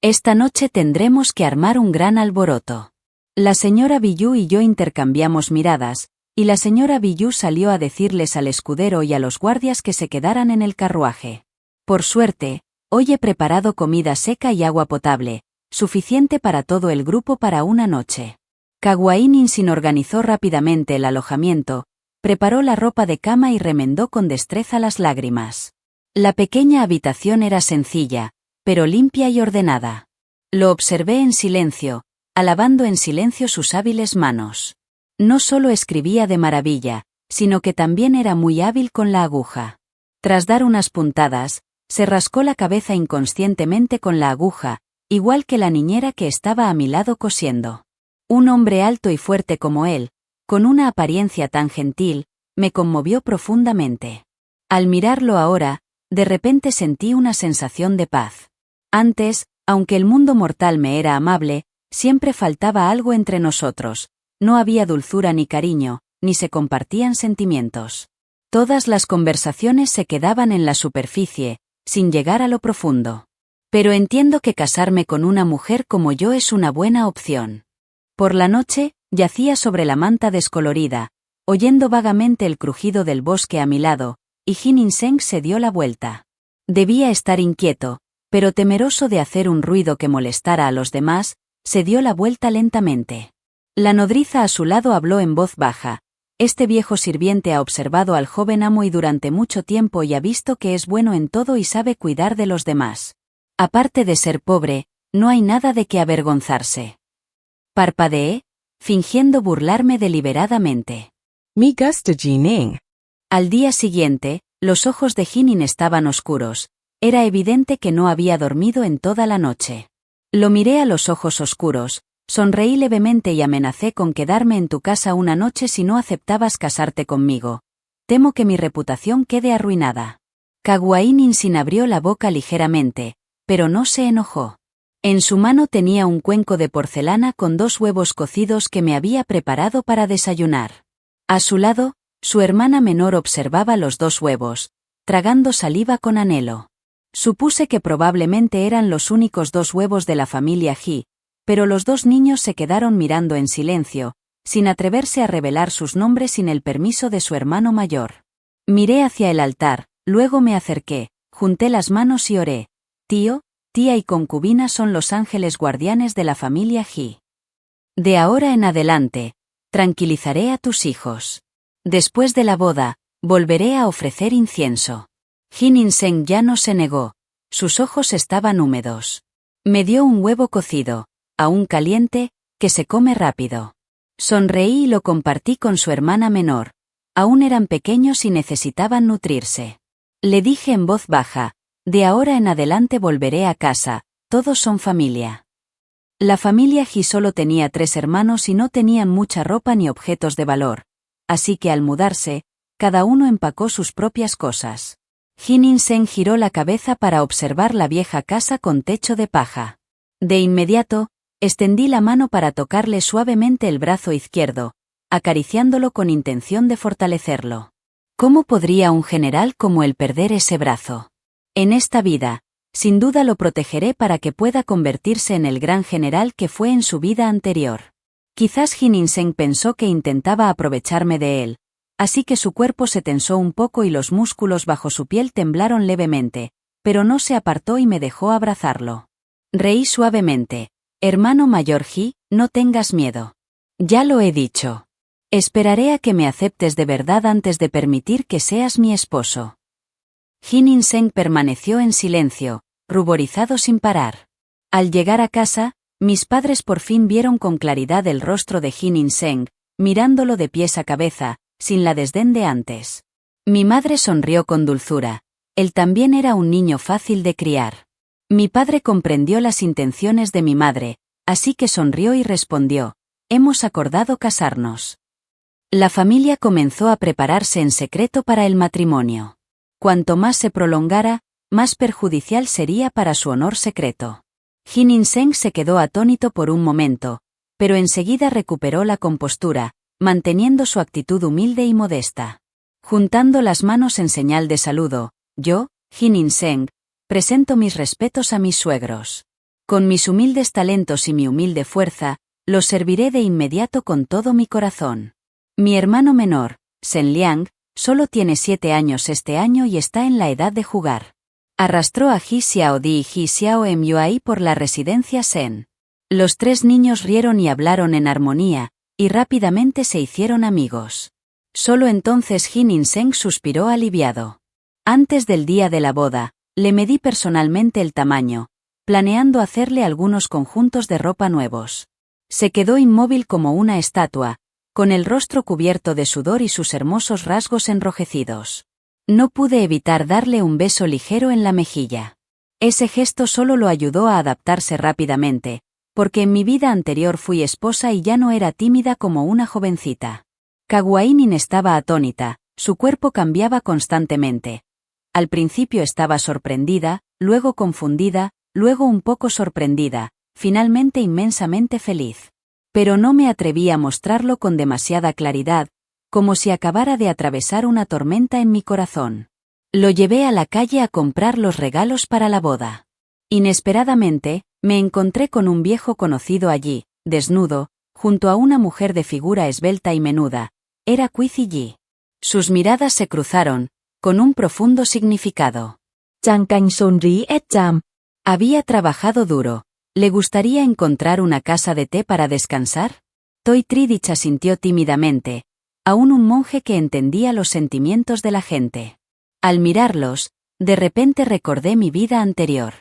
Esta noche tendremos que armar un gran alboroto. La señora Biyu y yo intercambiamos miradas, y la señora Biyu salió a decirles al escudero y a los guardias que se quedaran en el carruaje. Por suerte, hoy he preparado comida seca y agua potable, suficiente para todo el grupo para una noche. Kawainin sin organizó rápidamente el alojamiento, Preparó la ropa de cama y remendó con destreza las lágrimas. La pequeña habitación era sencilla, pero limpia y ordenada. Lo observé en silencio, alabando en silencio sus hábiles manos. No solo escribía de maravilla, sino que también era muy hábil con la aguja. Tras dar unas puntadas, se rascó la cabeza inconscientemente con la aguja, igual que la niñera que estaba a mi lado cosiendo. Un hombre alto y fuerte como él, con una apariencia tan gentil, me conmovió profundamente. Al mirarlo ahora, de repente sentí una sensación de paz. Antes, aunque el mundo mortal me era amable, siempre faltaba algo entre nosotros, no había dulzura ni cariño, ni se compartían sentimientos. Todas las conversaciones se quedaban en la superficie, sin llegar a lo profundo. Pero entiendo que casarme con una mujer como yo es una buena opción. Por la noche, yacía sobre la manta descolorida, oyendo vagamente el crujido del bosque a mi lado, y Jin In-seng se dio la vuelta. Debía estar inquieto, pero temeroso de hacer un ruido que molestara a los demás, se dio la vuelta lentamente. La nodriza a su lado habló en voz baja. Este viejo sirviente ha observado al joven amo y durante mucho tiempo y ha visto que es bueno en todo y sabe cuidar de los demás. Aparte de ser pobre, no hay nada de qué avergonzarse. Parpadeé, fingiendo burlarme deliberadamente. Me gusta Jining. Al día siguiente, los ojos de Jinin estaban oscuros. Era evidente que no había dormido en toda la noche. Lo miré a los ojos oscuros, sonreí levemente y amenacé con quedarme en tu casa una noche si no aceptabas casarte conmigo. Temo que mi reputación quede arruinada. Kawaii Sin abrió la boca ligeramente, pero no se enojó. En su mano tenía un cuenco de porcelana con 2 huevos cocidos que me había preparado para desayunar. A su lado, su hermana menor observaba los 2 huevos, tragando saliva con anhelo. Supuse que probablemente eran los únicos 2 huevos de la familia Ji, pero los 2 niños se quedaron mirando en silencio, sin atreverse a revelar sus nombres sin el permiso de su hermano mayor. Miré hacia el altar, luego me acerqué, junté las manos y oré. Tío, tía y concubina son los ángeles guardianes de la familia Ji. De ahora en adelante, tranquilizaré a tus hijos. Después de la boda, volveré a ofrecer incienso. Jin In-seng ya no se negó, sus ojos estaban húmedos. Me dio un huevo cocido, aún caliente, que se come rápido. Sonreí y lo compartí con su hermana menor. Aún eran pequeños y necesitaban nutrirse. Le dije en voz baja, de ahora en adelante volveré a casa, todos son familia. La familia Ji solo tenía 3 hermanos y no tenían mucha ropa ni objetos de valor, así que al mudarse, cada uno empacó sus propias cosas. Jin In-seng giró la cabeza para observar la vieja casa con techo de paja. De inmediato, extendí la mano para tocarle suavemente el brazo izquierdo, acariciándolo con intención de fortalecerlo. ¿Cómo podría un general como él perder ese brazo? En esta vida, sin duda lo protegeré para que pueda convertirse en el gran general que fue en su vida anterior. Quizás Jin In-seng pensó que intentaba aprovecharme de él, así que su cuerpo se tensó un poco y los músculos bajo su piel temblaron levemente, pero no se apartó y me dejó abrazarlo. Reí suavemente. Hermano mayor Ji, no tengas miedo. Ya lo he dicho. Esperaré a que me aceptes de verdad antes de permitir que seas mi esposo. Jin In-seng permaneció en silencio, ruborizado sin parar. Al llegar a casa, mis padres por fin vieron con claridad el rostro de Jin In-seng, mirándolo de pies a cabeza, sin la desdén de antes. Mi madre sonrió con dulzura. Él también era un niño fácil de criar. Mi padre comprendió las intenciones de mi madre, así que sonrió y respondió, hemos acordado casarnos. La familia comenzó a prepararse en secreto para el matrimonio. Cuanto más se prolongara, más perjudicial sería para su honor secreto. Jin In-seng se quedó atónito por un momento, pero enseguida recuperó la compostura, manteniendo su actitud humilde y modesta. Juntando las manos en señal de saludo, yo, Jin In-seng, presento mis respetos a mis suegros. Con mis humildes talentos y mi humilde fuerza, los serviré de inmediato con todo mi corazón. Mi hermano menor, Sen Liang, solo tiene 7 años este año y está en la edad de jugar. Arrastró a Ji Xiaodi y Ji Xiao Myuai por la residencia Sen. Los 3 niños rieron y hablaron en armonía, y rápidamente se hicieron amigos. Solo entonces Jin In-seng suspiró aliviado. Antes del día de la boda, le medí personalmente el tamaño, planeando hacerle algunos conjuntos de ropa nuevos. Se quedó inmóvil como una estatua, con el rostro cubierto de sudor y sus hermosos rasgos enrojecidos. No pude evitar darle un beso ligero en la mejilla. Ese gesto solo lo ayudó a adaptarse rápidamente, porque en mi vida anterior fui esposa y ya no era tímida como una jovencita. Kagwainin estaba atónita, su cuerpo cambiaba constantemente. Al principio estaba sorprendida, luego confundida, luego un poco sorprendida, finalmente inmensamente feliz. Pero no me atreví a mostrarlo con demasiada claridad, como si acabara de atravesar una tormenta en mi corazón. Lo llevé a la calle a comprar los regalos para la boda. Inesperadamente, me encontré con un viejo conocido allí, desnudo, junto a una mujer de figura esbelta y menuda. Era Quizi Yi. Sus miradas se cruzaron, con un profundo significado. Chàng canh sonriết chạm. Había trabajado duro. ¿Le gustaría encontrar una casa de té para descansar? Toy Tridich asintió tímidamente, aún un monje que entendía los sentimientos de la gente. Al mirarlos, de repente recordé mi vida anterior.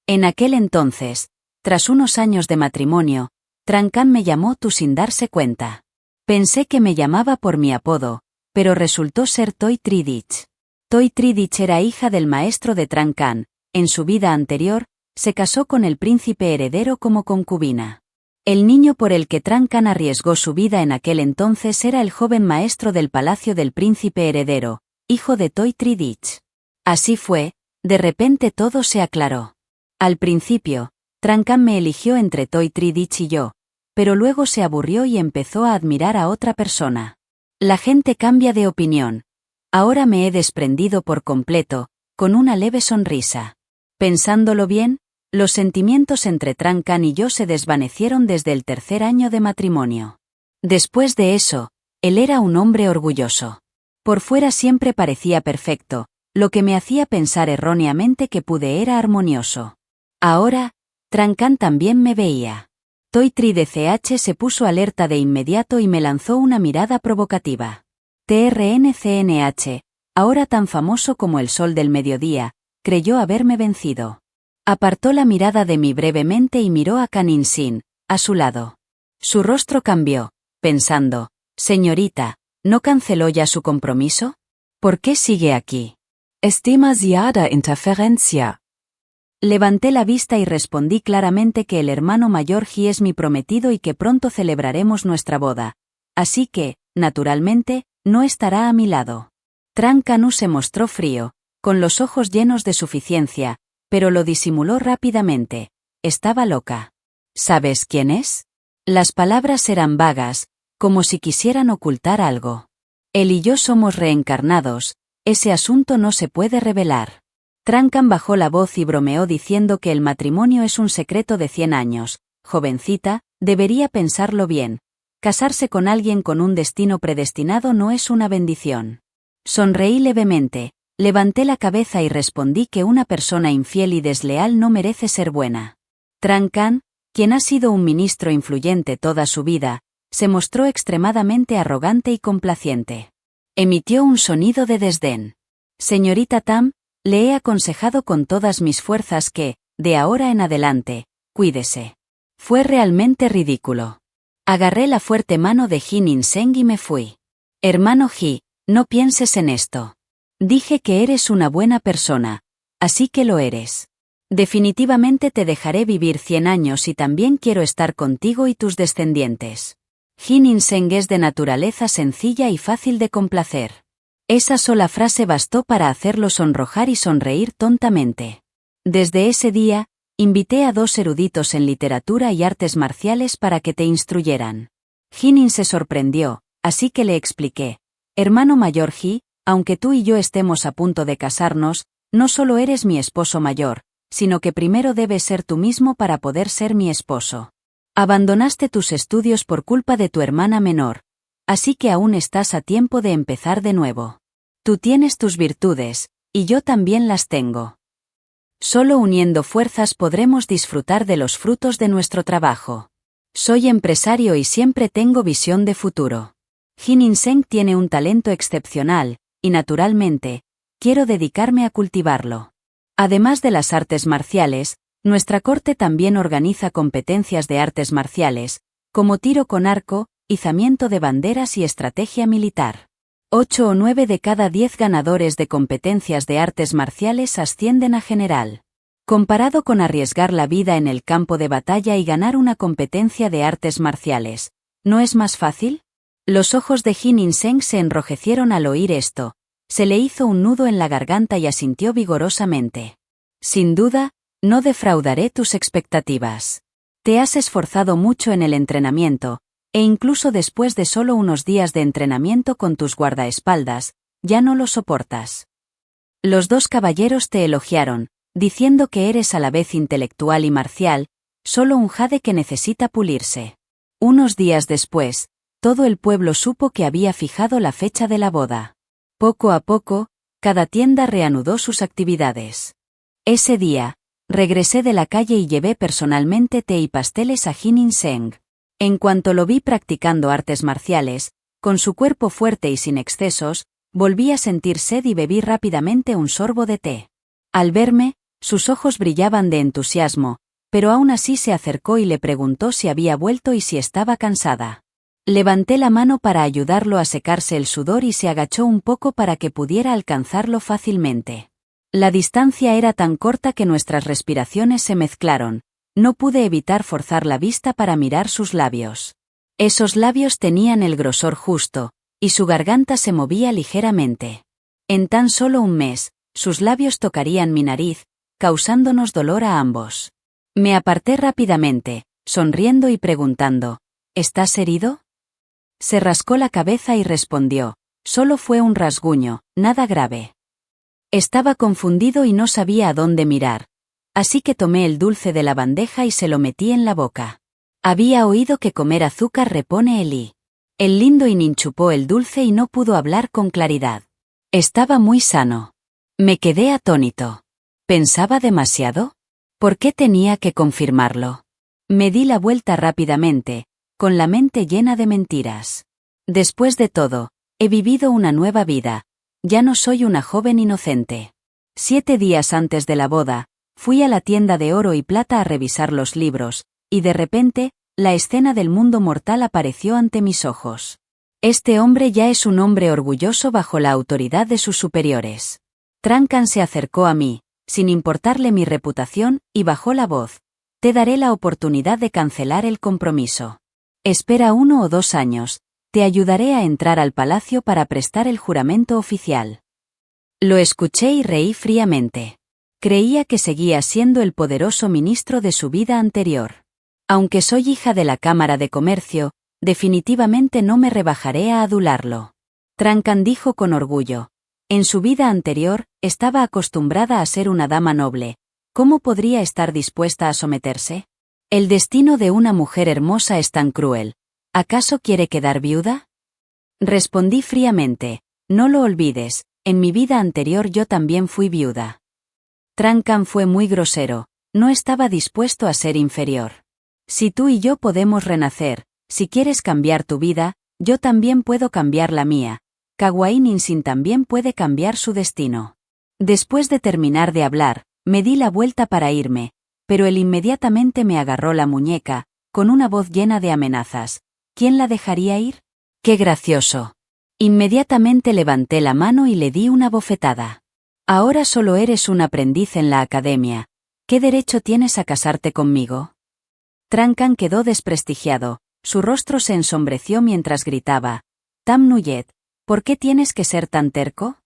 En aquel entonces, tras unos años de matrimonio, Trancan me llamó tú sin darse cuenta. Pensé que me llamaba por mi apodo, pero resultó ser Toy Tridich. Toy Tridich era hija del maestro de Trancan. En su vida anterior, se casó con el príncipe heredero como concubina. El niño por el que Trancan arriesgó su vida en aquel entonces era el joven maestro del palacio del príncipe heredero, hijo de Toy Tridich. Así fue, de repente todo se aclaró. Al principio, Trancan me eligió entre Toy Tridich y yo, pero luego se aburrió y empezó a admirar a otra persona. La gente cambia de opinión. Ahora me he desprendido por completo, con una leve sonrisa. Pensándolo bien, los sentimientos entre Trancan y yo se desvanecieron desde el tercer año de matrimonio. Después de eso, él era un hombre orgulloso. Por fuera siempre parecía perfecto, lo que me hacía pensar erróneamente que Pude era armonioso. Ahora, Trancan también me veía. Toy Tridich se puso alerta de inmediato y me lanzó una mirada provocativa. TRNCNH, ahora tan famoso como el sol del mediodía, creyó haberme vencido. Apartó la mirada de mí brevemente y miró a Kan In-sin, a su lado. Su rostro cambió, pensando, señorita, ¿no canceló ya su compromiso? ¿Por qué sigue aquí? Es demasiada interferencia. Levanté la vista y respondí claramente que el hermano mayor Ji es mi prometido y que pronto celebraremos nuestra boda. Así que, naturalmente, no estará a mi lado. Trancan se mostró frío, con los ojos llenos de suficiencia, pero lo disimuló rápidamente. Estaba loca. ¿Sabes quién es? Las palabras eran vagas, como si quisieran ocultar algo. Él y yo somos reencarnados, ese asunto no se puede revelar. Trancan bajó la voz y bromeó diciendo que el matrimonio es un secreto de 100 años. Jovencita, debería pensarlo bien. Casarse con alguien con un destino predestinado no es una bendición. Sonreí levemente, levanté la cabeza y respondí que una persona infiel y desleal no merece ser buena. Trancan, quien ha sido un ministro influyente toda su vida, se mostró extremadamente arrogante y complaciente. Emitió un sonido de desdén. Señorita Tam, le he aconsejado con todas mis fuerzas que, de ahora en adelante, cuídese. Fue realmente ridículo. Agarré la fuerte mano de Jin In-seng y me fui. Hermano Ji, no pienses en esto. Dije que eres una buena persona, así que lo eres. Definitivamente te dejaré vivir 100 años y también quiero estar contigo y tus descendientes. Jin In-seng es de naturaleza sencilla y fácil de complacer. Esa sola frase bastó para hacerlo sonrojar y sonreír tontamente. Desde ese día, invité a 2 eruditos en literatura y artes marciales para que te instruyeran. Jin se sorprendió, así que le expliqué. Hermano mayor Ji, aunque tú y yo estemos a punto de casarnos, no solo eres mi esposo mayor, sino que primero debes ser tú mismo para poder ser mi esposo. Abandonaste tus estudios por culpa de tu hermana menor, así que aún estás a tiempo de empezar de nuevo. Tú tienes tus virtudes, y yo también las tengo. Solo uniendo fuerzas podremos disfrutar de los frutos de nuestro trabajo. Soy empresario y siempre tengo visión de futuro. Jin In-seng tiene un talento excepcional, y naturalmente, quiero dedicarme a cultivarlo. Además de las artes marciales, nuestra corte también organiza competencias de artes marciales, como tiro con arco, izamiento de banderas y estrategia militar. 8 o 9 de cada 10 ganadores de competencias de artes marciales ascienden a general. Comparado con arriesgar la vida en el campo de batalla y ganar una competencia de artes marciales, ¿no es más fácil? Los ojos de Jin In-seng se enrojecieron al oír esto. Se le hizo un nudo en la garganta y asintió vigorosamente. Sin duda, no defraudaré tus expectativas. Te has esforzado mucho en el entrenamiento, e incluso después de solo unos días de entrenamiento con tus guardaespaldas, ya no lo soportas. Los dos caballeros te elogiaron, diciendo que eres a la vez intelectual y marcial, solo un jade que necesita pulirse. Unos días después, todo el pueblo supo que había fijado la fecha de la boda. Poco a poco, cada tienda reanudó sus actividades. Ese día, regresé de la calle y llevé personalmente té y pasteles a Jin In-seng. En cuanto lo vi practicando artes marciales, con su cuerpo fuerte y sin excesos, volví a sentir sed y bebí rápidamente un sorbo de té. Al verme, sus ojos brillaban de entusiasmo, pero aún así se acercó y le preguntó si había vuelto y si estaba cansada. Levanté la mano para ayudarlo a secarse el sudor y se agachó un poco para que pudiera alcanzarlo fácilmente. La distancia era tan corta que nuestras respiraciones se mezclaron. No pude evitar forzar la vista para mirar sus labios. Esos labios tenían el grosor justo, y su garganta se movía ligeramente. En tan solo un mes, sus labios tocarían mi nariz, causándonos dolor a ambos. Me aparté rápidamente, sonriendo y preguntando, ¿estás herido? Se rascó la cabeza y respondió, solo fue un rasguño, nada grave. Estaba confundido y no sabía a dónde mirar, así que tomé el dulce de la bandeja y se lo metí en la boca. Había oído que comer azúcar repone el I. El lindo Inin chupó el dulce y no pudo hablar con claridad. Estaba muy sano. Me quedé atónito. ¿Pensaba demasiado? ¿Por qué tenía que confirmarlo? Me di la vuelta rápidamente, con la mente llena de mentiras. Después de todo, he vivido una nueva vida. Ya no soy una joven inocente. 7 días antes de la boda, fui a la tienda de oro y plata a revisar los libros, y de repente, la escena del mundo mortal apareció ante mis ojos. Este hombre ya es un hombre orgulloso bajo la autoridad de sus superiores. Trancan se acercó a mí, sin importarle mi reputación, y bajó la voz. Te daré la oportunidad de cancelar el compromiso. Espera 1 o 2 años, te ayudaré a entrar al palacio para prestar el juramento oficial. Lo escuché y reí fríamente. Creía que seguía siendo el poderoso ministro de su vida anterior. Aunque soy hija de la Cámara de Comercio, definitivamente no me rebajaré a adularlo. Trancan dijo con orgullo. En su vida anterior, estaba acostumbrada a ser una dama noble. ¿Cómo podría estar dispuesta a someterse? El destino de una mujer hermosa es tan cruel. ¿Acaso quiere quedar viuda? Respondí fríamente. No lo olvides, en mi vida anterior yo también fui viuda. Trancan fue muy grosero. No estaba dispuesto a ser inferior. Si tú y yo podemos renacer, si quieres cambiar tu vida, yo también puedo cambiar la mía. Kawaii Ninsin también puede cambiar su destino. Después de terminar de hablar, me di la vuelta para irme, pero él inmediatamente me agarró la muñeca, con una voz llena de amenazas. ¿Quién la dejaría ir? ¡Qué gracioso! Inmediatamente levanté la mano y le di una bofetada. Ahora solo eres un aprendiz en la academia. ¿Qué derecho tienes a casarte conmigo? Trancan quedó desprestigiado, su rostro se ensombreció mientras gritaba. Tam Nuyet, ¿por qué tienes que ser tan terco?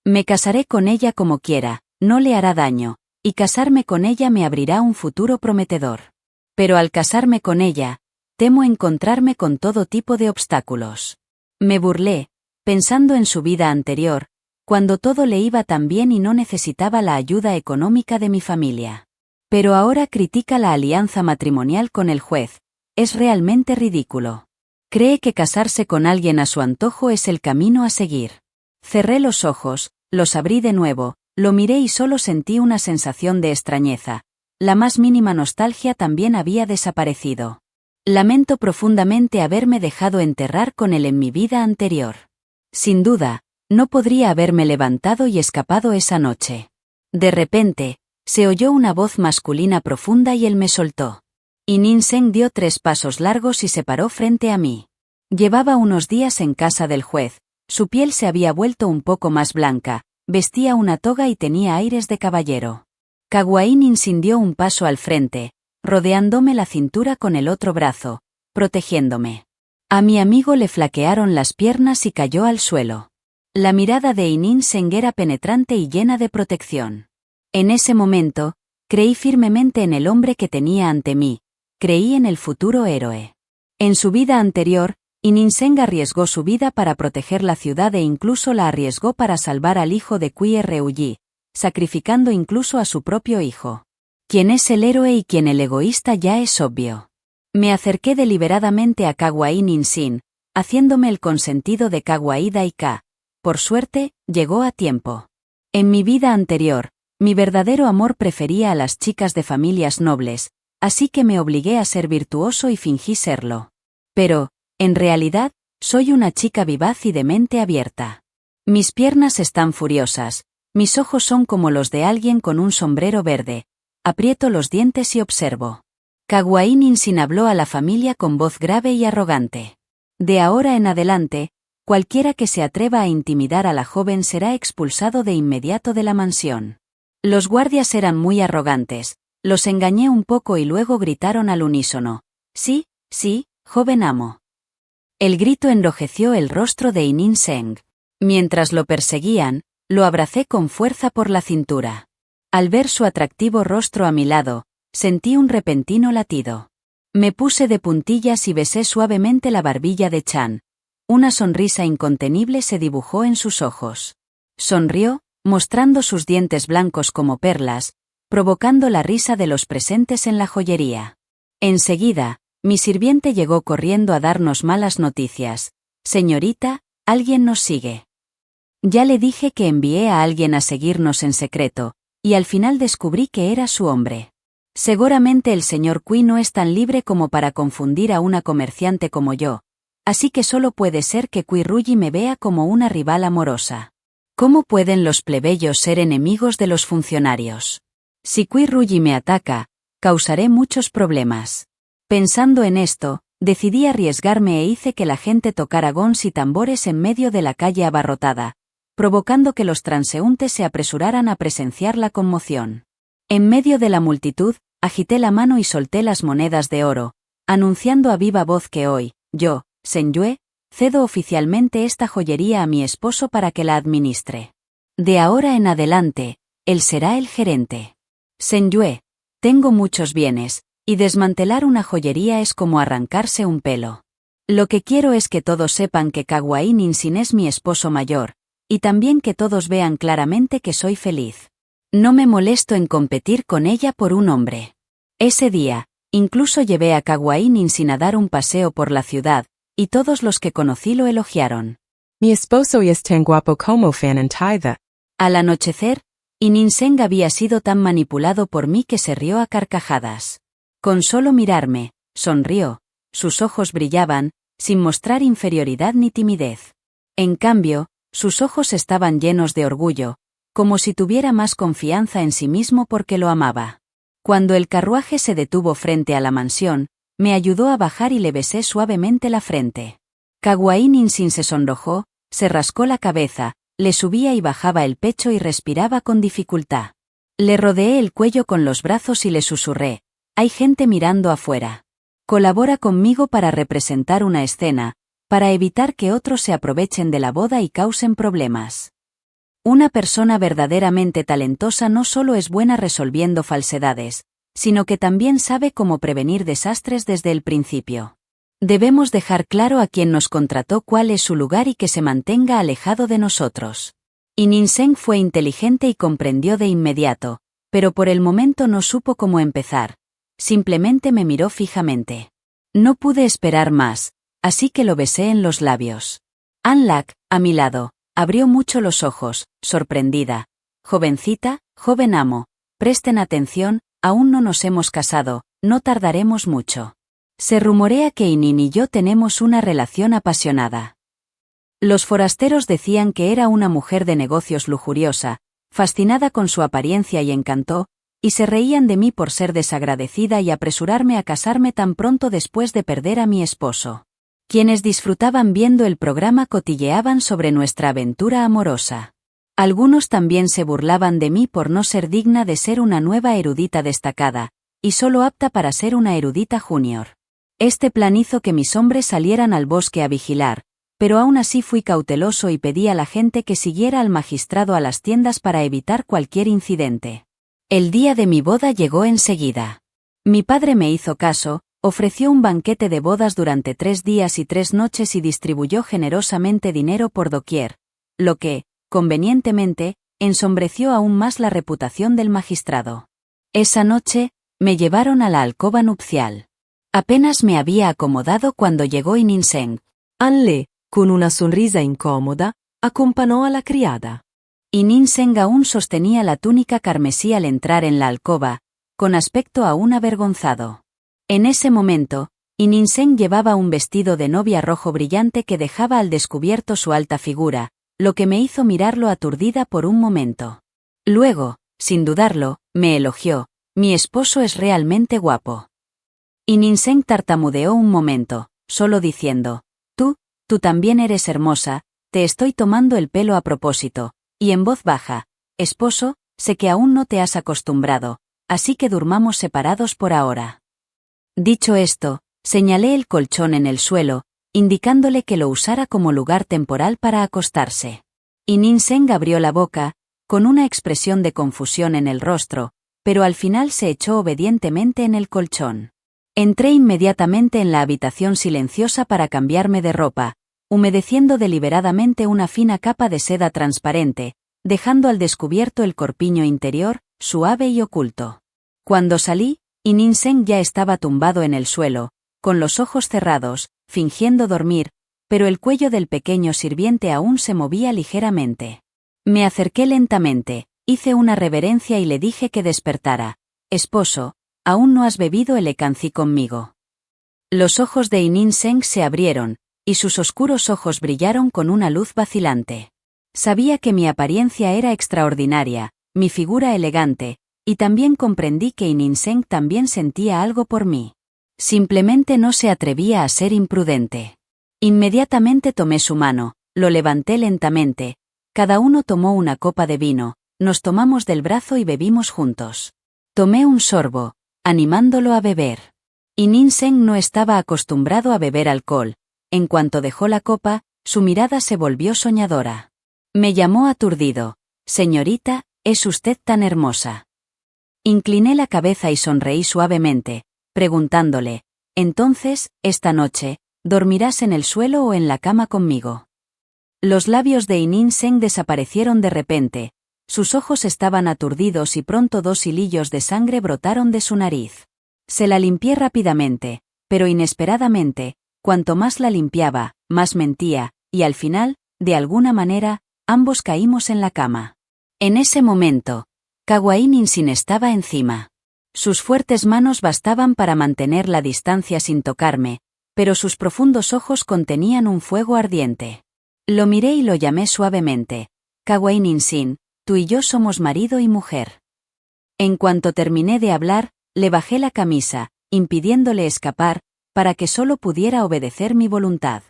Me casaré con ella como quiera, no le hará daño, y casarme con ella me abrirá un futuro prometedor. Pero al casarme con ella, temo encontrarme con todo tipo de obstáculos. Me burlé, pensando en su vida anterior, cuando todo le iba tan bien y no necesitaba la ayuda económica de mi familia. Pero ahora critica la alianza matrimonial con el juez. Es realmente ridículo. Cree que casarse con alguien a su antojo es el camino a seguir. Cerré los ojos, los abrí de nuevo, lo miré y solo sentí una sensación de extrañeza. La más mínima nostalgia también había desaparecido. Lamento profundamente haberme dejado enterrar con él en mi vida anterior. Sin duda, no podría haberme levantado y escapado esa noche. De repente, se oyó una voz masculina profunda y él me soltó. Y Nin Seng dio 3 pasos largos y se paró frente a mí. Llevaba unos días en casa del juez, su piel se había vuelto un poco más blanca, vestía una toga y tenía aires de caballero. Caguaín Nin dio un paso al frente, rodeándome la cintura con el otro brazo, protegiéndome. A mi amigo le flaquearon las piernas y cayó al suelo. La mirada de Nin Seng era penetrante y llena de protección. En ese momento, creí firmemente en el hombre que tenía ante mí, creí en el futuro héroe. En su vida anterior, Nin Seng arriesgó su vida para proteger la ciudad e incluso la arriesgó para salvar al hijo de Qui Rui, sacrificando incluso a su propio hijo. Quién es el héroe y quién el egoísta ya es obvio. Me acerqué deliberadamente a Caguaín Nin Seng, haciéndome el consentido de Caguaí Daika. Por suerte, llegó a tiempo. En mi vida anterior, mi verdadero amor prefería a las chicas de familias nobles, así que me obligué a ser virtuoso y fingí serlo. Pero, en realidad, soy una chica vivaz y de mente abierta. Mis piernas están furiosas, mis ojos son como los de alguien con un sombrero verde, aprieto los dientes y observo. Caguaín Nin Seng habló a la familia con voz grave y arrogante. De ahora en adelante, cualquiera que se atreva a intimidar a la joven será expulsado de inmediato de la mansión. Los guardias eran muy arrogantes, los engañé un poco y luego gritaron al unísono. Sí, sí, joven amo. El grito enrojeció el rostro de Nin Seng. Mientras lo perseguían, lo abracé con fuerza por la cintura. Al ver su atractivo rostro a mi lado, sentí un repentino latido. Me puse de puntillas y besé suavemente la barbilla de Chan. Una sonrisa incontenible se dibujó en sus ojos. Sonrió, mostrando sus dientes blancos como perlas, provocando la risa de los presentes en la joyería. Enseguida, mi sirviente llegó corriendo a darnos malas noticias. Señorita, alguien nos sigue. Ya le dije que envié a alguien a seguirnos en secreto, y al final descubrí que era su hombre. Seguramente el señor Qui no es tan libre como para confundir a una comerciante como yo, así que solo puede ser que Qui Rui me vea como una rival amorosa. ¿Cómo pueden los plebeyos ser enemigos de los funcionarios? Si Qui Rui me ataca, causaré muchos problemas. Pensando en esto, decidí arriesgarme e hice que la gente tocara gons y tambores en medio de la calle abarrotada, provocando que los transeúntes se apresuraran a presenciar la conmoción. En medio de la multitud, agité la mano y solté las monedas de oro, anunciando a viva voz que hoy, yo, Seng Yue, cedo oficialmente esta joyería a mi esposo para que la administre. De ahora en adelante, él será el gerente. Seng Yue, tengo muchos bienes, y desmantelar una joyería es como arrancarse un pelo. Lo que quiero es que todos sepan que Caguaín Nin Seng es mi esposo mayor, y también que todos vean claramente que soy feliz. No me molesto en competir con ella por un hombre. Ese día, incluso llevé a Caguaín Nin Seng a dar un paseo por la ciudad, y todos los que conocí lo elogiaron. Mi esposo es tan guapo como fan en Taida. Al anochecer, Nin Seng había sido tan manipulado por mí que se rió a carcajadas. Con solo mirarme, sonrió, sus ojos brillaban, sin mostrar inferioridad ni timidez. En cambio, sus ojos estaban llenos de orgullo, como si tuviera más confianza en sí mismo porque lo amaba. Cuando el carruaje se detuvo frente a la mansión, me ayudó a bajar y le besé suavemente la frente. Caguaín Nin Seng se sonrojó, se rascó la cabeza, le subía y bajaba el pecho y respiraba con dificultad. Le rodeé el cuello con los brazos y le susurré, hay gente mirando afuera. Colabora conmigo para representar una escena, para evitar que otros se aprovechen de la boda y causen problemas. Una persona verdaderamente talentosa no solo es buena resolviendo falsedades, sino que también sabe cómo prevenir desastres desde el principio. Debemos dejar claro a quien nos contrató cuál es su lugar y que se mantenga alejado de nosotros. Nin Seng fue inteligente y comprendió de inmediato, pero por el momento no supo cómo empezar. Simplemente me miró fijamente. No pude esperar más, así que lo besé en los labios. Anlak, a mi lado, abrió mucho los ojos, sorprendida. Jovencita, joven amo, presten atención, aún no nos hemos casado, no tardaremos mucho. Se rumorea que Inin y yo tenemos una relación apasionada. Los forasteros decían que era una mujer de negocios lujuriosa, fascinada con su apariencia y encanto, y se reían de mí por ser desagradecida y apresurarme a casarme tan pronto después de perder a mi esposo. Quienes disfrutaban viendo el programa cotilleaban sobre nuestra aventura amorosa. Algunos también se burlaban de mí por no ser digna de ser una nueva erudita destacada, y solo apta para ser una erudita junior. Este plan hizo que mis hombres salieran al bosque a vigilar, pero aún así fui cauteloso y pedí a la gente que siguiera al magistrado a las tiendas para evitar cualquier incidente. El día de mi boda llegó enseguida. Mi padre me hizo caso, ofreció un banquete de bodas durante 3 días y 3 noches y distribuyó generosamente dinero por doquier, lo que, convenientemente, ensombreció aún más la reputación del magistrado. Esa noche, me llevaron a la alcoba nupcial. Apenas me había acomodado cuando llegó Inin Seng. Anle, con una sonrisa incómoda, acompañó a la criada. Inin Seng aún sostenía la túnica carmesí al entrar en la alcoba, con aspecto aún avergonzado. En ese momento, Inin Seng llevaba un vestido de novia rojo brillante que dejaba al descubierto su alta figura, lo que me hizo mirarlo aturdida por un momento. Luego, sin dudarlo, me elogió: «Mi esposo es realmente guapo». Inin Seng tartamudeó un momento, solo diciendo: Tú también eres hermosa, te estoy tomando el pelo a propósito», y en voz baja: «Esposo, sé que aún no te has acostumbrado, así que durmamos separados por ahora». Dicho esto, señalé el colchón en el suelo, indicándole que lo usara como lugar temporal para acostarse. Inin Seng abrió la boca, con una expresión de confusión en el rostro, pero al final se echó obedientemente en el colchón. Entré inmediatamente en la habitación silenciosa para cambiarme de ropa, humedeciendo deliberadamente una fina capa de seda transparente, dejando al descubierto el corpiño interior, suave y oculto. Cuando salí, Inin Seng ya estaba tumbado en el suelo, con los ojos cerrados, fingiendo dormir, pero el cuello del pequeño sirviente aún se movía ligeramente. Me acerqué lentamente, hice una reverencia y le dije que despertara. «Esposo, ¿aún no has bebido el ekanzi conmigo?». Los ojos de Inin Seng se abrieron, y sus oscuros ojos brillaron con una luz vacilante. Sabía que mi apariencia era extraordinaria, mi figura elegante, y también comprendí que Inin Seng también sentía algo por mí. Simplemente no se atrevía a ser imprudente. Inmediatamente tomé su mano, lo levanté lentamente, cada uno tomó una copa de vino, nos tomamos del brazo y bebimos juntos. Tomé un sorbo, animándolo a beber. Inin Seng no estaba acostumbrado a beber alcohol. En cuanto dejó la copa, su mirada se volvió soñadora. Me llamó aturdido: «Señorita, ¿es usted tan hermosa?». Incliné la cabeza y sonreí suavemente, preguntándole: «Entonces, esta noche, ¿dormirás en el suelo o en la cama conmigo?». Los labios de Inin Seng desaparecieron de repente, sus ojos estaban aturdidos y pronto 2 hilillos de sangre brotaron de su nariz. Se la limpié rápidamente, pero inesperadamente, cuanto más la limpiaba, más mentía, y al final, de alguna manera, ambos caímos en la cama. En ese momento, Kagwa Inin Sin estaba encima. Sus fuertes manos bastaban para mantener la distancia sin tocarme, pero sus profundos ojos contenían un fuego ardiente. Lo miré y lo llamé suavemente: «Kagwa Inin Sin, tú y yo somos marido y mujer». En cuanto terminé de hablar, le bajé la camisa, impidiéndole escapar, para que solo pudiera obedecer mi voluntad.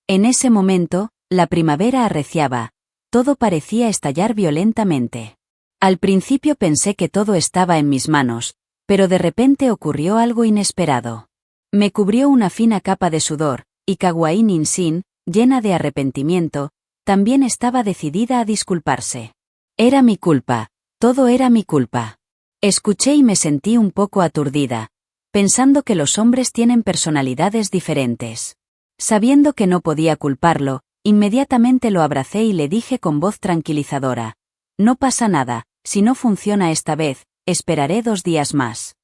En ese momento, la primavera arreciaba, todo parecía estallar violentamente. Al principio pensé que todo estaba en mis manos, pero de repente ocurrió algo inesperado. Me cubrió una fina capa de sudor, y Kagwa Inin Sin, llena de arrepentimiento, también estaba decidida a disculparse. Era mi culpa, todo era mi culpa. Escuché y me sentí un poco aturdida, pensando que los hombres tienen personalidades diferentes. Sabiendo que no podía culparlo, inmediatamente lo abracé y le dije con voz tranquilizadora: «No pasa nada, si no funciona esta vez, esperaré 2 días más».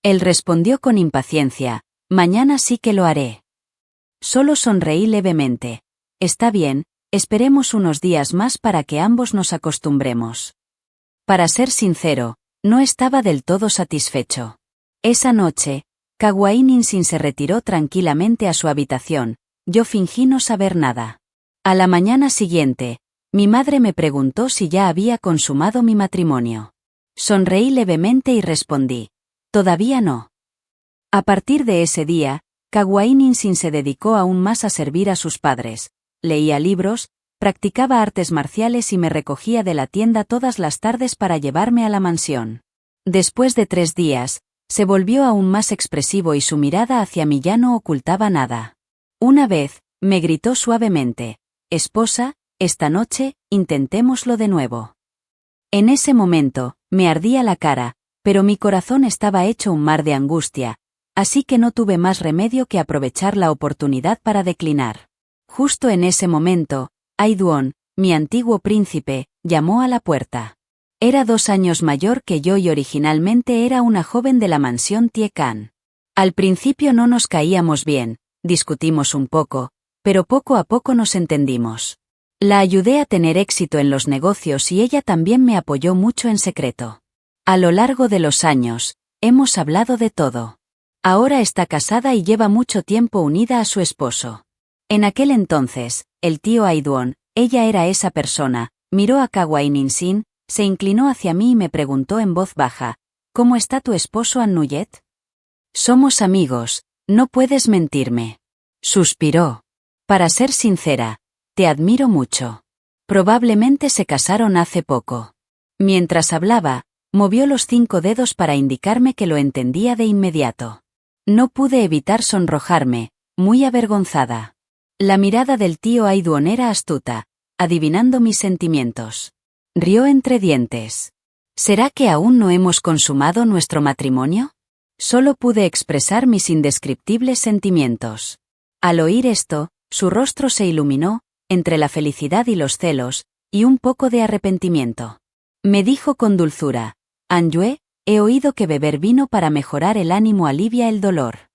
Él respondió con impaciencia: «Mañana sí que lo haré». Solo sonreí levemente: «Está bien, esperemos unos días más para que ambos nos acostumbremos». Para ser sincero, no estaba del todo satisfecho. Esa noche, Kawai Ninsin se retiró tranquilamente a su habitación, yo fingí no saber nada. A la mañana siguiente, mi madre me preguntó si ya había consumado mi matrimonio. Sonreí levemente y respondí, todavía no. A partir de ese día, Kawai Ninsin se dedicó aún más a servir a sus padres, leía libros, practicaba artes marciales y me recogía de la tienda todas las tardes para llevarme a la mansión. Después de 3 días, se volvió aún más expresivo y su mirada hacia mí ya no ocultaba nada. Una vez, me gritó suavemente, esposa, esta noche, intentémoslo de nuevo. En ese momento, me ardía la cara, pero mi corazón estaba hecho un mar de angustia, así que no tuve más remedio que aprovechar la oportunidad para declinar. Justo en ese momento, Aiduon, mi antiguo príncipe, llamó a la puerta. Era 2 años mayor que yo y originalmente era una joven de la mansión Tiekan. Al principio no nos caíamos bien, discutimos un poco, pero poco a poco nos entendimos. La ayudé a tener éxito en los negocios y ella también me apoyó mucho en secreto. A lo largo de los años, hemos hablado de todo. Ahora está casada y lleva mucho tiempo unida a su esposo. En aquel entonces, el tío Aiduon, ella era esa persona, miró a Kawai Ninsin, se inclinó hacia mí y me preguntó en voz baja, ¿cómo está tu esposo Annuyet? Somos amigos, no puedes mentirme. Suspiró. Para ser sincera, te admiro mucho. Probablemente se casaron hace poco. Mientras hablaba, movió los 5 dedos para indicarme que lo entendía de inmediato. No pude evitar sonrojarme, muy avergonzada. La mirada del tío Aiduon era astuta, adivinando mis sentimientos. Rió entre dientes. ¿Será que aún no hemos consumado nuestro matrimonio? Solo pude expresar mis indescriptibles sentimientos. Al oír esto, su rostro se iluminó, entre la felicidad y los celos, y un poco de arrepentimiento. Me dijo con dulzura, Anyue, he oído que beber vino para mejorar el ánimo alivia el dolor.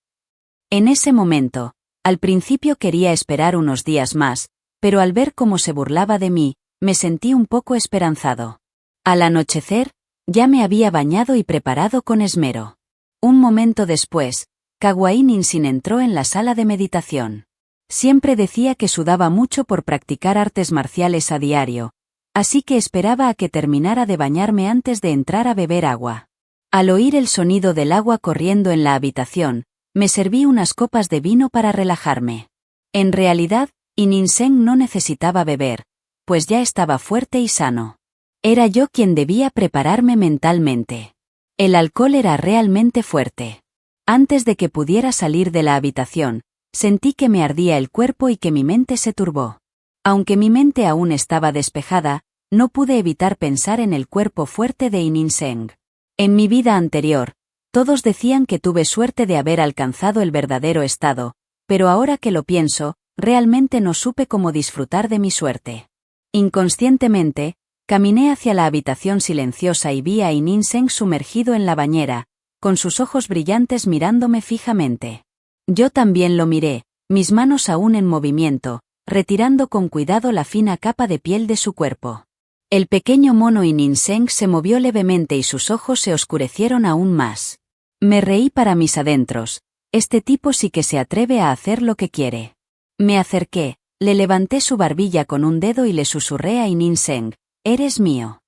En ese momento, al principio quería esperar unos días más, pero al ver cómo se burlaba de mí, me sentí un poco esperanzado. Al anochecer, ya me había bañado y preparado con esmero. Un momento después, Kawai Ninsin entró en la sala de meditación. Siempre decía que sudaba mucho por practicar artes marciales a diario, así que esperaba a que terminara de bañarme antes de entrar a beber agua. Al oír el sonido del agua corriendo en la habitación, me serví unas copas de vino para relajarme. En realidad, Ninsen no necesitaba beber, pues ya estaba fuerte y sano. Era yo quien debía prepararme mentalmente. El alcohol era realmente fuerte. Antes de que pudiera salir de la habitación, sentí que me ardía el cuerpo y que mi mente se turbó. Aunque mi mente aún estaba despejada, no pude evitar pensar en el cuerpo fuerte de Ninsen. En mi vida anterior, todos decían que tuve suerte de haber alcanzado el verdadero estado, pero ahora que lo pienso, realmente no supe cómo disfrutar de mi suerte. Inconscientemente, caminé hacia la habitación silenciosa y vi a Ninsen sumergido en la bañera, con sus ojos brillantes mirándome fijamente. Yo también lo miré, mis manos aún en movimiento, retirando con cuidado la fina capa de piel de su cuerpo. El pequeño mono Ninsen se movió levemente y sus ojos se oscurecieron aún más. Me reí para mis adentros, este tipo sí que se atreve a hacer lo que quiere. Me acerqué, le levanté su barbilla con un dedo y le susurré a Ninsen, eres mío.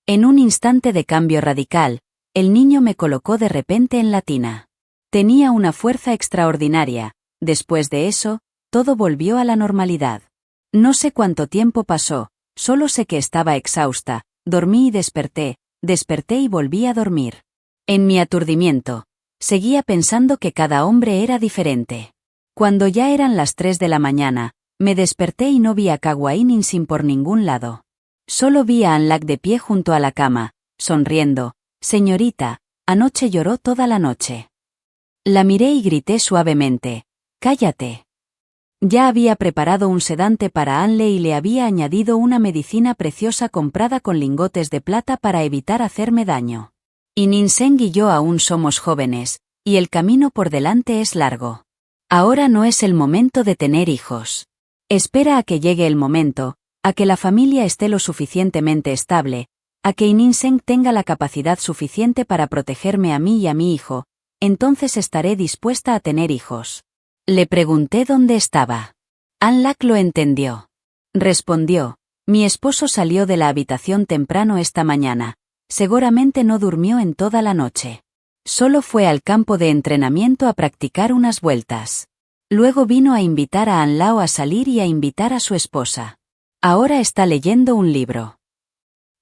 En un instante de cambio radical, el niño me colocó de repente en la tina. Tenía una fuerza extraordinaria, después de eso, todo volvió a la normalidad. No sé cuánto tiempo pasó, solo sé que estaba exhausta, dormí y desperté y volví a dormir. En mi aturdimiento, seguía pensando que cada hombre era diferente. Cuando ya eran las 3 de la mañana, me desperté y no vi a Kawai Ninsin por ningún lado. Solo vi a Anlak de pie junto a la cama, sonriendo, señorita, anoche lloró toda la noche. La miré y grité suavemente, cállate. Ya había preparado un sedante para Anle y le había añadido una medicina preciosa comprada con lingotes de plata para evitar hacerme daño. Y Ninsen y yo aún somos jóvenes, y el camino por delante es largo. Ahora no es el momento de tener hijos. Espera a que llegue el momento, a que la familia esté lo suficientemente estable, a que Ninsen tenga la capacidad suficiente para protegerme a mí y a mi hijo, entonces estaré dispuesta a tener hijos. Le pregunté dónde estaba. Anlak lo entendió. Respondió, mi esposo salió de la habitación temprano esta mañana. Seguramente no durmió en toda la noche. Solo fue al campo de entrenamiento a practicar unas vueltas. Luego vino a invitar a Anlao a salir y a invitar a su esposa. Ahora está leyendo un libro.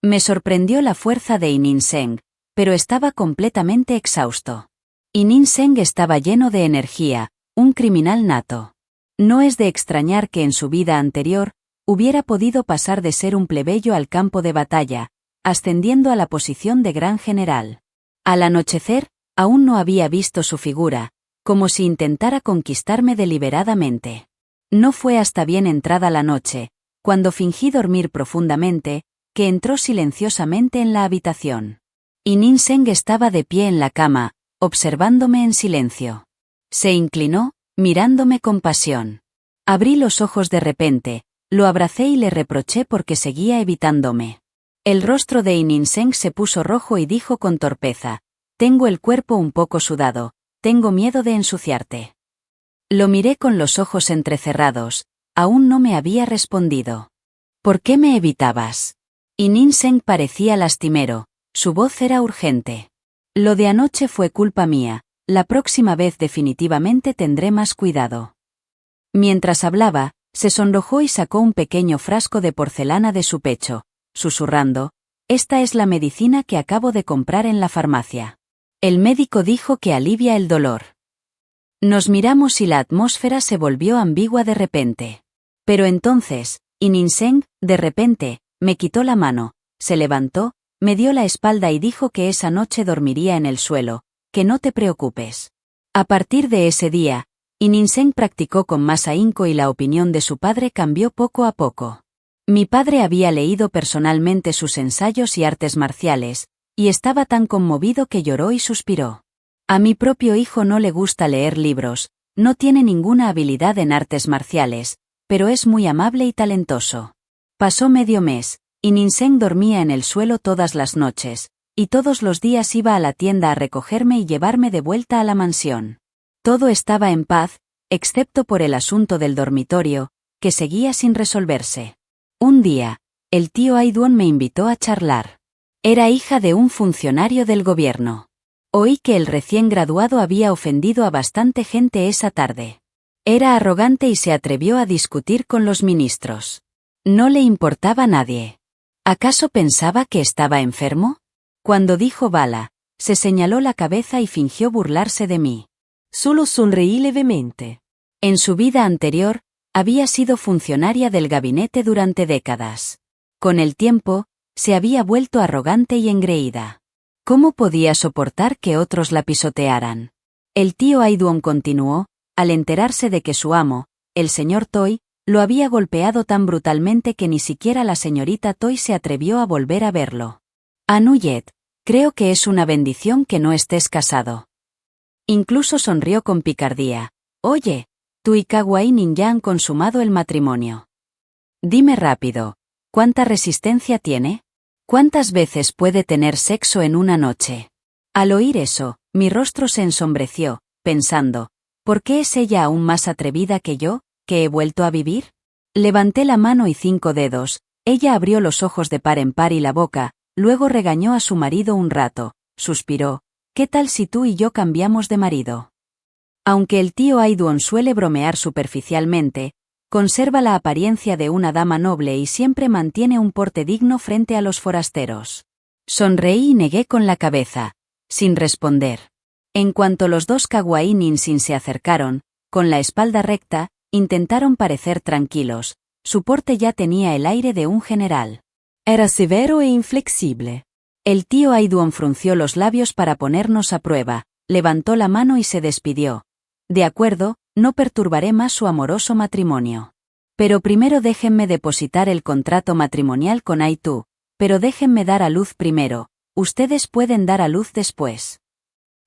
Me sorprendió la fuerza de Ininseng, pero estaba completamente exhausto. Ininseng estaba lleno de energía, un criminal nato. No es de extrañar que en su vida anterior, hubiera podido pasar de ser un plebeyo al campo de batalla, ascendiendo a la posición de gran general. Al anochecer, aún no había visto su figura, como si intentara conquistarme deliberadamente. No fue hasta bien entrada la noche, cuando fingí dormir profundamente, que entró silenciosamente en la habitación. Ininseng estaba de pie en la cama, observándome en silencio. Se inclinó, mirándome con pasión. Abrí los ojos de repente, lo abracé y le reproché porque seguía evitándome. El rostro de Ininseng se puso rojo y dijo con torpeza, tengo el cuerpo un poco sudado, tengo miedo de ensuciarte. Lo miré con los ojos entrecerrados, aún no me había respondido. ¿Por qué me evitabas? Ininseng parecía lastimero, su voz era urgente. Lo de anoche fue culpa mía, la próxima vez definitivamente tendré más cuidado. Mientras hablaba, se sonrojó y sacó un pequeño frasco de porcelana de su pecho, susurrando, esta es la medicina que acabo de comprar en la farmacia. El médico dijo que alivia el dolor. Nos miramos y la atmósfera se volvió ambigua de repente. Pero entonces, Ininseng, de repente, me quitó la mano, se levantó, me dio la espalda y dijo que esa noche dormiría en el suelo, que no te preocupes. A partir de ese día, Ininseng practicó con más ahínco y la opinión de su padre cambió poco a poco. Mi padre había leído personalmente sus ensayos y artes marciales, y estaba tan conmovido que lloró y suspiró. A mi propio hijo no le gusta leer libros, no tiene ninguna habilidad en artes marciales, pero es muy amable y talentoso. Pasó medio mes, Ininseng dormía en el suelo todas las noches, y todos los días iba a la tienda a recogerme y llevarme de vuelta a la mansión. Todo estaba en paz, excepto por el asunto del dormitorio, que seguía sin resolverse. Un día, el tío Aiduon me invitó a charlar. Era hija de un funcionario del gobierno. Oí que el recién graduado había ofendido a bastante gente esa tarde. Era arrogante y se atrevió a discutir con los ministros. No le importaba a nadie. ¿Acaso pensaba que estaba enfermo? Cuando dijo Bala, se señaló la cabeza y fingió burlarse de mí. Solo sonreí levemente. En su vida anterior, había sido funcionaria del gabinete durante décadas. Con el tiempo, se había vuelto arrogante y engreída. ¿Cómo podía soportar que otros la pisotearan? El tío Aiduon continuó, al enterarse de que su amo, el señor Toy, lo había golpeado tan brutalmente que ni siquiera la señorita Toy se atrevió a volver a verlo. Anuyet, creo que es una bendición que no estés casado. Incluso sonrió con picardía. Oye, tú y Kawaii Ninja han consumado el matrimonio. Dime rápido, ¿cuánta resistencia tiene? ¿Cuántas veces puede tener sexo en una noche? Al oír eso, mi rostro se ensombreció, pensando, ¿por qué es ella aún más atrevida que yo, que he vuelto a vivir? Levanté la mano y 5 dedos, ella abrió los ojos de par en par y la boca, luego regañó a su marido un rato, suspiró, ¿qué tal si tú y yo cambiamos de marido? Aunque el tío Aiduon suele bromear superficialmente, conserva la apariencia de una dama noble y siempre mantiene un porte digno frente a los forasteros. Sonreí y negué con la cabeza, sin responder. En cuanto los dos Kawaii Ninsin se acercaron, con la espalda recta, intentaron parecer tranquilos. Su porte ya tenía el aire de un general. Era severo e inflexible. El tío Aiduon frunció los labios para ponernos a prueba, levantó la mano y se despidió. De acuerdo, no perturbaré más su amoroso matrimonio. Pero primero déjenme depositar el contrato matrimonial con Aitu, pero déjenme dar a luz primero, ustedes pueden dar a luz después.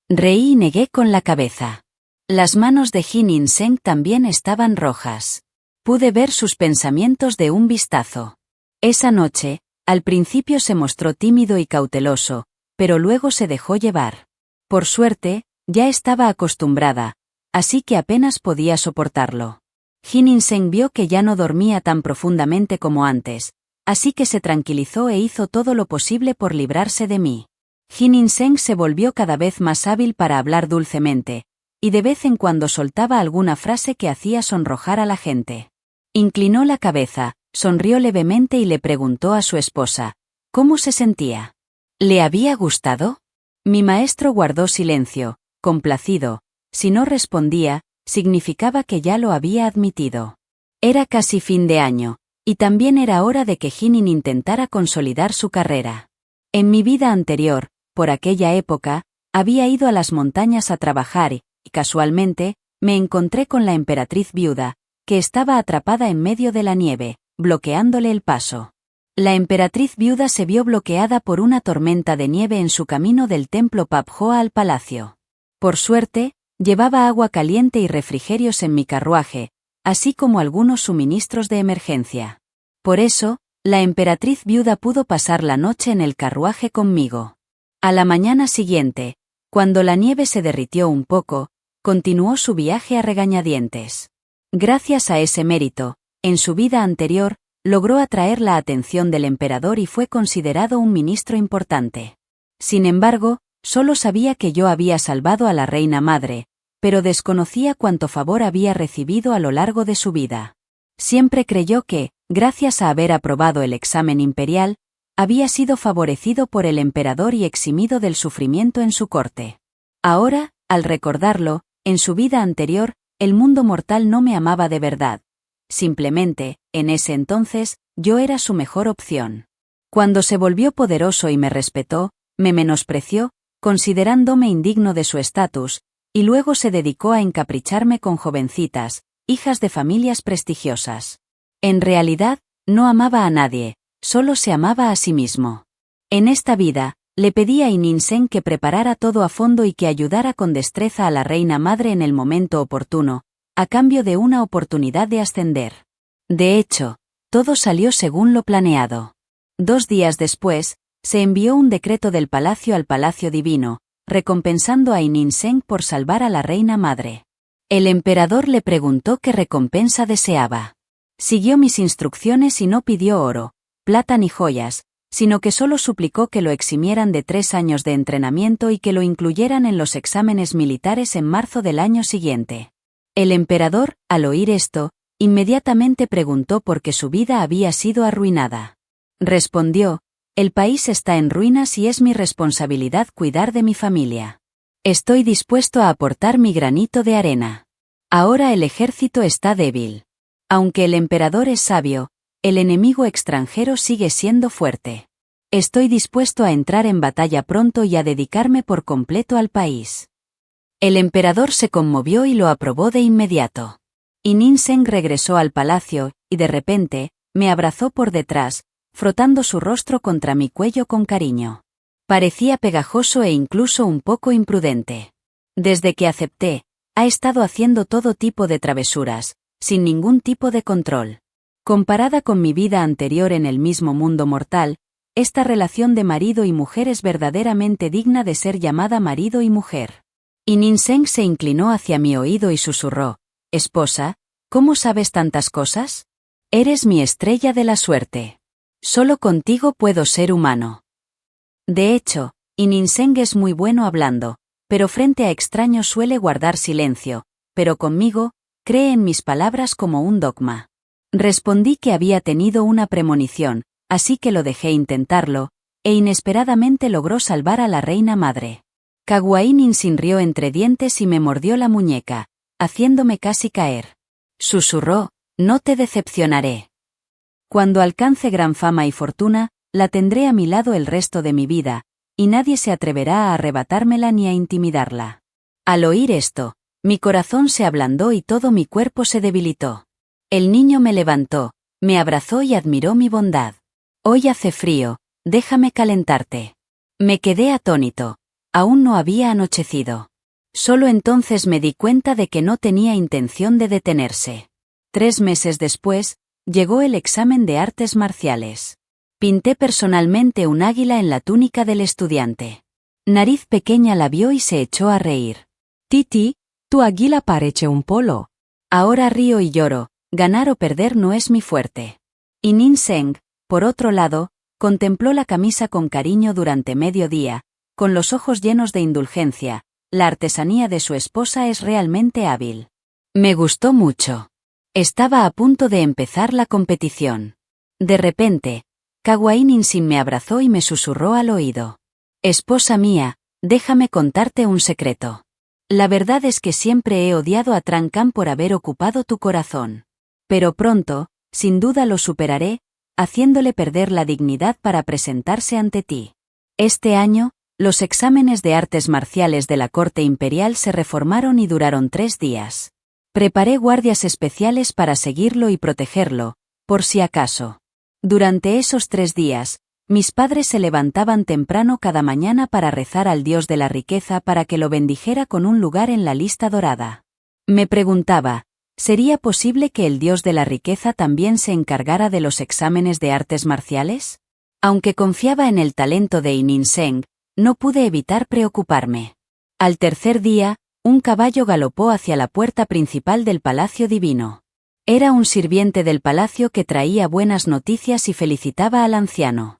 Reí y negué con la cabeza. Las manos de Jin In-seng también estaban rojas. Pude ver sus pensamientos de un vistazo. Esa noche, al principio se mostró tímido y cauteloso, pero luego se dejó llevar. Por suerte, Ya estaba acostumbrada, así que apenas podía soportarlo. Jin In-seng vio que ya no dormía tan profundamente como antes, así que se tranquilizó e hizo todo lo posible por librarse de mí. Jin In-seng se volvió cada vez más hábil para hablar dulcemente, y de vez en cuando soltaba alguna frase que hacía sonrojar a la gente. Inclinó la cabeza, sonrió levemente y le preguntó a su esposa, ¿cómo se sentía? ¿Le había gustado? Mi maestro guardó silencio, complacido. Si no respondía, significaba que ya lo había admitido. Era casi fin de año, y también era hora de que Jinin intentara consolidar su carrera. En mi vida anterior, por aquella época, había ido a las montañas a trabajar y, casualmente, me encontré con la emperatriz viuda, que estaba atrapada en medio de la nieve, bloqueándole el paso. La emperatriz viuda se vio bloqueada por una tormenta de nieve en su camino del templo Papjoa al palacio. Por suerte, llevaba agua caliente y refrigerios en mi carruaje, así como algunos suministros de emergencia. Por eso, la emperatriz viuda pudo pasar la noche en el carruaje conmigo. A la mañana siguiente, cuando la nieve se derritió un poco, continuó su viaje a regañadientes. Gracias a ese mérito, en su vida anterior, logró atraer la atención del emperador y fue considerado un ministro importante. Sin embargo, solo sabía que yo había salvado a la reina madre, pero desconocía cuánto favor había recibido a lo largo de su vida. Siempre creyó que, gracias a haber aprobado el examen imperial, había sido favorecido por el emperador y eximido del sufrimiento en su corte. Ahora, al recordarlo, en su vida anterior, el mundo mortal no me amaba de verdad. Simplemente, en ese entonces, yo era su mejor opción. Cuando se volvió poderoso y me respetó, me menospreció, considerándome indigno de su estatus, y luego se dedicó a encapricharme con jovencitas, hijas de familias prestigiosas. En realidad, no amaba a nadie, solo se amaba a sí mismo. En esta vida, le pedí a In-seng que preparara todo a fondo y que ayudara con destreza a la reina madre en el momento oportuno, a cambio de una oportunidad de ascender. De hecho, todo salió según lo planeado. 2 días después, se envió un decreto del palacio al Palacio Divino, recompensando a In-seng por salvar a la reina madre. El emperador le preguntó qué recompensa deseaba. Siguió mis instrucciones y no pidió oro, plata ni joyas, sino que solo suplicó que lo eximieran de 3 años de entrenamiento y que lo incluyeran en los exámenes militares en marzo del año siguiente. El emperador, al oír esto, inmediatamente preguntó por qué su vida había sido arruinada. Respondió, el país está en ruinas y es mi responsabilidad cuidar de mi familia. Estoy dispuesto a aportar mi granito de arena. Ahora el ejército está débil. Aunque el emperador es sabio, el enemigo extranjero sigue siendo fuerte. Estoy dispuesto a entrar en batalla pronto y a dedicarme por completo al país. El emperador se conmovió y lo aprobó de inmediato. In-seng regresó al palacio, y de repente, me abrazó por detrás, frotando su rostro contra mi cuello con cariño. Parecía pegajoso e incluso un poco imprudente. Desde que acepté, ha estado haciendo todo tipo de travesuras, sin ningún tipo de control. Comparada con mi vida anterior en el mismo mundo mortal, esta relación de marido y mujer es verdaderamente digna de ser llamada marido y mujer. In-seng se inclinó hacia mi oído y susurró, esposa, ¿cómo sabes tantas cosas? Eres mi estrella de la suerte. Solo contigo puedo ser humano. De hecho, In-seng es muy bueno hablando, pero frente a extraños suele guardar silencio, pero conmigo, cree en mis palabras como un dogma. Respondí que había tenido una premonición, así que lo dejé intentarlo, e inesperadamente logró salvar a la reina madre. Kaguainin sonrió entre dientes y me mordió la muñeca, haciéndome casi caer. Susurró, no te decepcionaré. Cuando alcance gran fama y fortuna, la tendré a mi lado el resto de mi vida, y nadie se atreverá a arrebatármela ni a intimidarla. Al oír esto, mi corazón se ablandó y todo mi cuerpo se debilitó. El niño me levantó, me abrazó y admiró mi bondad. Hoy hace frío, déjame calentarte. Me quedé atónito. Aún no había anochecido. Solo entonces me di cuenta de que no tenía intención de detenerse. 3 meses después, llegó el examen de artes marciales. Pinté personalmente un águila en la túnica del estudiante. Nariz Pequeña la vio y se echó a reír. Titi, tu águila parece un polo. Ahora río y lloro, ganar o perder no es mi fuerte. Y Nin Seng, por otro lado, contempló la camisa con cariño durante medio día, con los ojos llenos de indulgencia. La artesanía de su esposa es realmente hábil. Me gustó mucho. Estaba a punto de empezar la competición. De repente, Kawaii Ninsin me abrazó y me susurró al oído. Esposa mía, déjame contarte un secreto. La verdad es que siempre he odiado a Trancan por haber ocupado tu corazón. Pero pronto, sin duda lo superaré, haciéndole perder la dignidad para presentarse ante ti. Este año, los exámenes de artes marciales de la corte imperial se reformaron y duraron 3 días. Preparé guardias especiales para seguirlo y protegerlo, por si acaso. Durante esos 3 días, mis padres se levantaban temprano cada mañana para rezar al dios de la riqueza para que lo bendijera con un lugar en la lista dorada. Me preguntaba, ¿sería posible que el dios de la riqueza también se encargara de los exámenes de artes marciales? Aunque confiaba en el talento de Inin Seng, no pude evitar preocuparme. Al tercer día, un caballo galopó hacia la puerta principal del Palacio Divino. Era un sirviente del palacio que traía buenas noticias y felicitaba al anciano.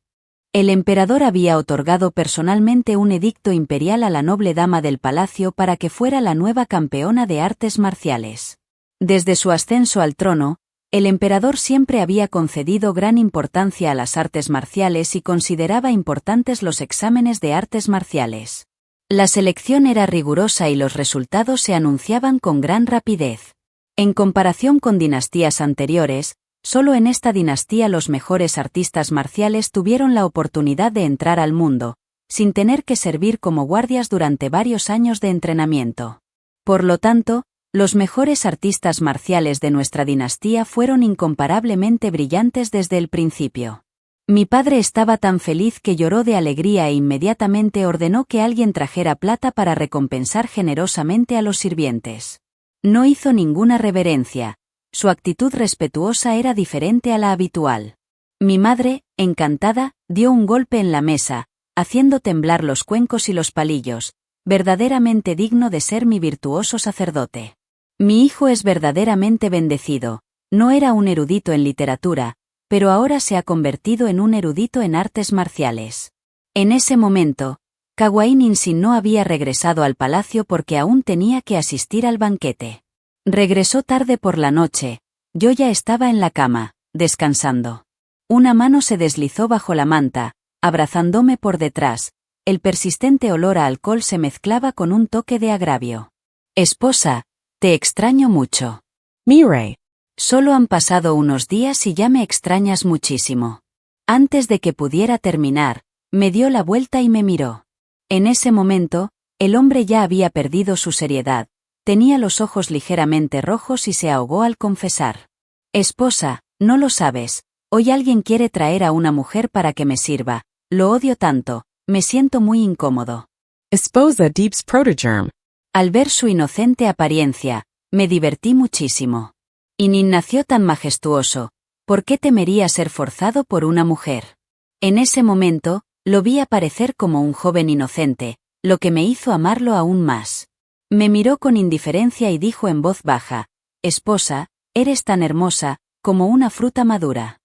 El emperador había otorgado personalmente un edicto imperial a la noble dama del palacio para que fuera la nueva campeona de artes marciales. Desde su ascenso al trono, el emperador siempre había concedido gran importancia a las artes marciales y consideraba importantes los exámenes de artes marciales. La selección era rigurosa y los resultados se anunciaban con gran rapidez. En comparación con dinastías anteriores, solo en esta dinastía los mejores artistas marciales tuvieron la oportunidad de entrar al mundo, sin tener que servir como guardias durante varios años de entrenamiento. Por lo tanto, los mejores artistas marciales de nuestra dinastía fueron incomparablemente brillantes desde el principio. Mi padre estaba tan feliz que lloró de alegría e inmediatamente ordenó que alguien trajera plata para recompensar generosamente a los sirvientes. No hizo ninguna reverencia. Su actitud respetuosa era diferente a la habitual. Mi madre, encantada, dio un golpe en la mesa, haciendo temblar los cuencos y los palillos, verdaderamente digno de ser mi virtuoso sacerdote. Mi hijo es verdaderamente bendecido. No era un erudito en literatura, pero ahora se ha convertido en un erudito en artes marciales. En ese momento, Kawaii Ninsin no había regresado al palacio porque aún tenía que asistir al banquete. Regresó tarde por la noche, yo ya estaba en la cama, descansando. Una mano se deslizó bajo la manta, abrazándome por detrás, el persistente olor a alcohol se mezclaba con un toque de agravio. Esposa, te extraño mucho. Mirei. Solo han pasado unos días y ya me extrañas muchísimo. Antes de que pudiera terminar, me dio la vuelta y me miró. En ese momento, el hombre ya había perdido su seriedad, tenía los ojos ligeramente rojos y se ahogó al confesar. Esposa, no lo sabes, hoy alguien quiere traer a una mujer para que me sirva, lo odio tanto, me siento muy incómodo. Esposa deeps protogerm. Al ver su inocente apariencia, me divertí muchísimo. Y Nin nació tan majestuoso, ¿por qué temería ser forzado por una mujer? En ese momento, lo vi aparecer como un joven inocente, lo que me hizo amarlo aún más. Me miró con indiferencia y dijo en voz baja, esposa, eres tan hermosa, como una fruta madura.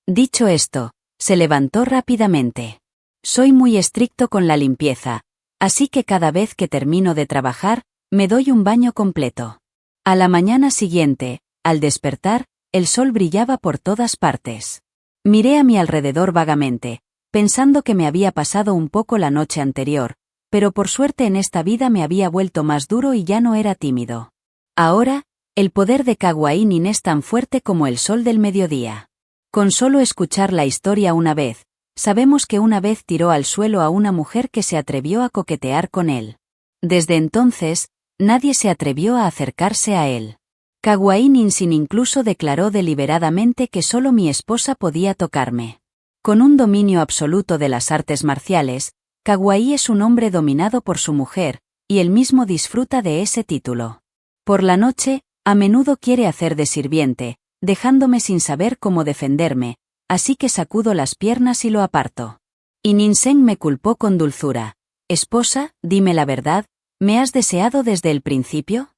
Dicho esto, se levantó rápidamente. Soy muy estricto con la limpieza, así que cada vez que termino de trabajar, me doy un baño completo. A la mañana siguiente, al despertar, el sol brillaba por todas partes. Miré a mi alrededor vagamente, pensando que me había pasado un poco la noche anterior, pero por suerte en esta vida me había vuelto más duro y ya no era tímido. Ahora, el poder de Kawaii Nin es tan fuerte como el sol del mediodía. Con solo escuchar la historia una vez, sabemos que una vez tiró al suelo a una mujer que se atrevió a coquetear con él. Desde entonces, nadie se atrevió a acercarse a él. Kawaii Ninsin incluso declaró deliberadamente que solo mi esposa podía tocarme. Con un dominio absoluto de las artes marciales, Kawaii es un hombre dominado por su mujer, y él mismo disfruta de ese título. Por la noche, a menudo quiere hacer de sirviente, dejándome sin saber cómo defenderme, así que sacudo las piernas y lo aparto. Y Nin Seng me culpó con dulzura. Esposa, dime la verdad, ¿Me has deseado desde el principio?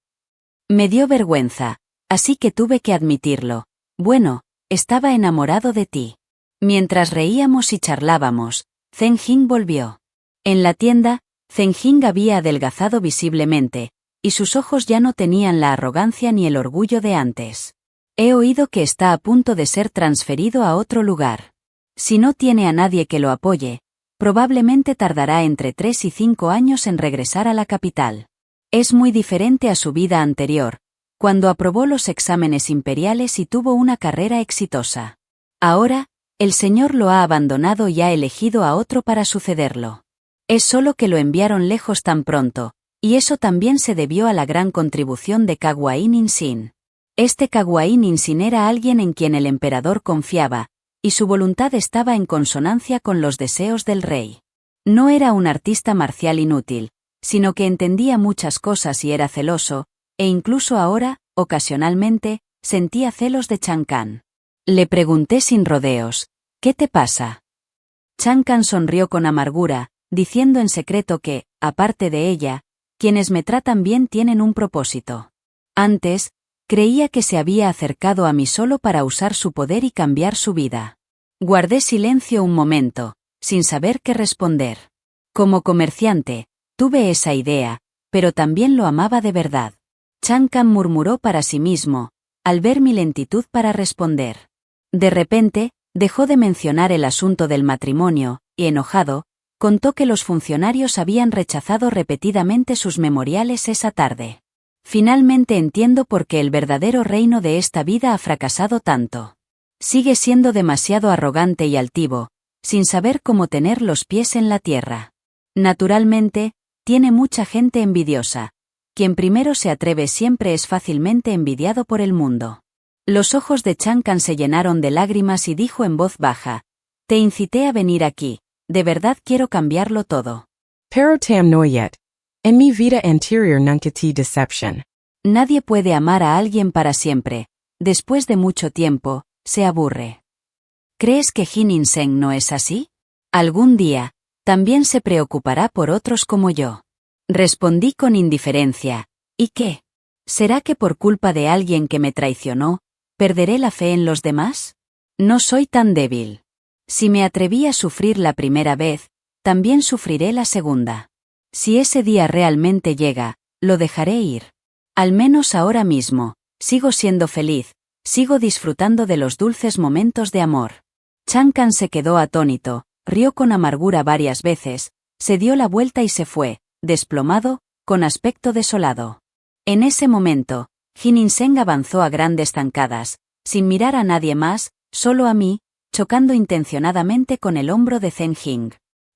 Me dio vergüenza, así que tuve que admitirlo. Bueno, estaba enamorado de ti. Mientras reíamos y charlábamos, Zheng Jing volvió. En la tienda, Zheng Jing había adelgazado visiblemente, y sus ojos ya no tenían la arrogancia ni el orgullo de antes. He oído que está a punto de ser transferido a otro lugar. Si no tiene a nadie que lo apoye, probablemente tardará entre 3 y 5 años en regresar a la capital. Es muy diferente a su vida anterior, cuando aprobó los exámenes imperiales y tuvo una carrera exitosa. Ahora, el señor lo ha abandonado y ha elegido a otro para sucederlo. Es solo que lo enviaron lejos tan pronto, y eso también se debió a la gran contribución de Kaguai Ninsin. Este Kaguai Ninsin era alguien en quien el emperador confiaba, y su voluntad estaba en consonancia con los deseos del rey. No era un artista marcial inútil, sino que entendía muchas cosas y era celoso, e incluso ahora, ocasionalmente, sentía celos de Chang Can. Le pregunté sin rodeos, ¿qué te pasa? Chang Can sonrió con amargura, diciendo en secreto que, aparte de ella, quienes me tratan bien tienen un propósito. Antes, creía que se había acercado a mí solo para usar su poder y cambiar su vida. Guardé silencio un momento, sin saber qué responder. Como comerciante, tuve esa idea, pero también lo amaba de verdad. Chang Can murmuró para sí mismo, al ver mi lentitud para responder. De repente, dejó de mencionar el asunto del matrimonio, y enojado, contó que los funcionarios habían rechazado repetidamente sus memoriales esa tarde. Finalmente entiendo por qué el verdadero reino de esta vida ha fracasado tanto. Sigue siendo demasiado arrogante y altivo, sin saber cómo tener los pies en la tierra. Naturalmente, tiene mucha gente envidiosa. Quien primero se atreve siempre es fácilmente envidiado por el mundo. Los ojos de Chang Can se llenaron de lágrimas y dijo en voz baja, «Te incité a venir aquí, de verdad quiero cambiarlo todo». Pero tam noyet. En mi vida anterior nunca te deception. Nadie puede amar a alguien para siempre. Después de mucho tiempo, se aburre. ¿Crees que Jin In-seng no es así? Algún día, también se preocupará por otros como yo. Respondí con indiferencia. ¿Y qué? ¿Será que por culpa de alguien que me traicionó, perderé la fe en los demás? No soy tan débil. Si me atreví a sufrir la primera vez, también sufriré la segunda. Si ese día realmente llega, lo dejaré ir. Al menos ahora mismo, sigo siendo feliz, sigo disfrutando de los dulces momentos de amor. Chang Can se quedó atónito, rió con amargura varias veces, se dio la vuelta y se fue, desplomado, con aspecto desolado. En ese momento, Jin In-seng avanzó a grandes zancadas, sin mirar a nadie más, solo a mí, chocando intencionadamente con el hombro de Zheng Jing.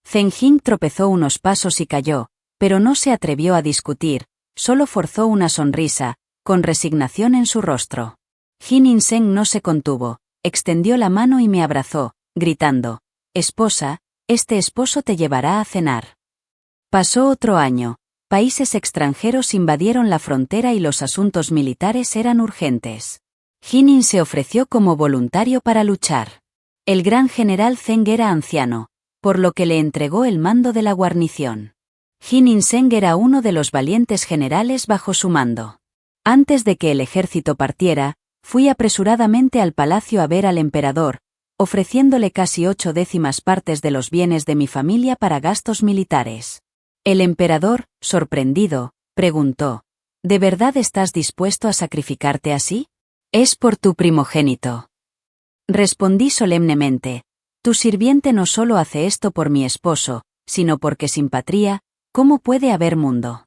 Zheng Jing tropezó unos pasos y cayó, pero no se atrevió a discutir, solo forzó una sonrisa, con resignación en su rostro. Jin In-seng no se contuvo, extendió la mano y me abrazó, gritando, «Esposa, este esposo te llevará a cenar». Pasó otro año, países extranjeros invadieron la frontera y los asuntos militares eran urgentes. Jin In se ofreció como voluntario para luchar. El gran general Zheng era anciano, por lo que le entregó el mando de la guarnición. Jin In-seng era uno de los valientes generales bajo su mando. Antes de que el ejército partiera, fui apresuradamente al palacio a ver al emperador, ofreciéndole casi 8/10 partes de los bienes de mi familia para gastos militares. El emperador, sorprendido, preguntó, ¿de verdad estás dispuesto a sacrificarte así? Es por tu primogénito. Respondí solemnemente, tu sirviente no solo hace esto por mi esposo, sino porque sin patria, ¿cómo puede haber mundo?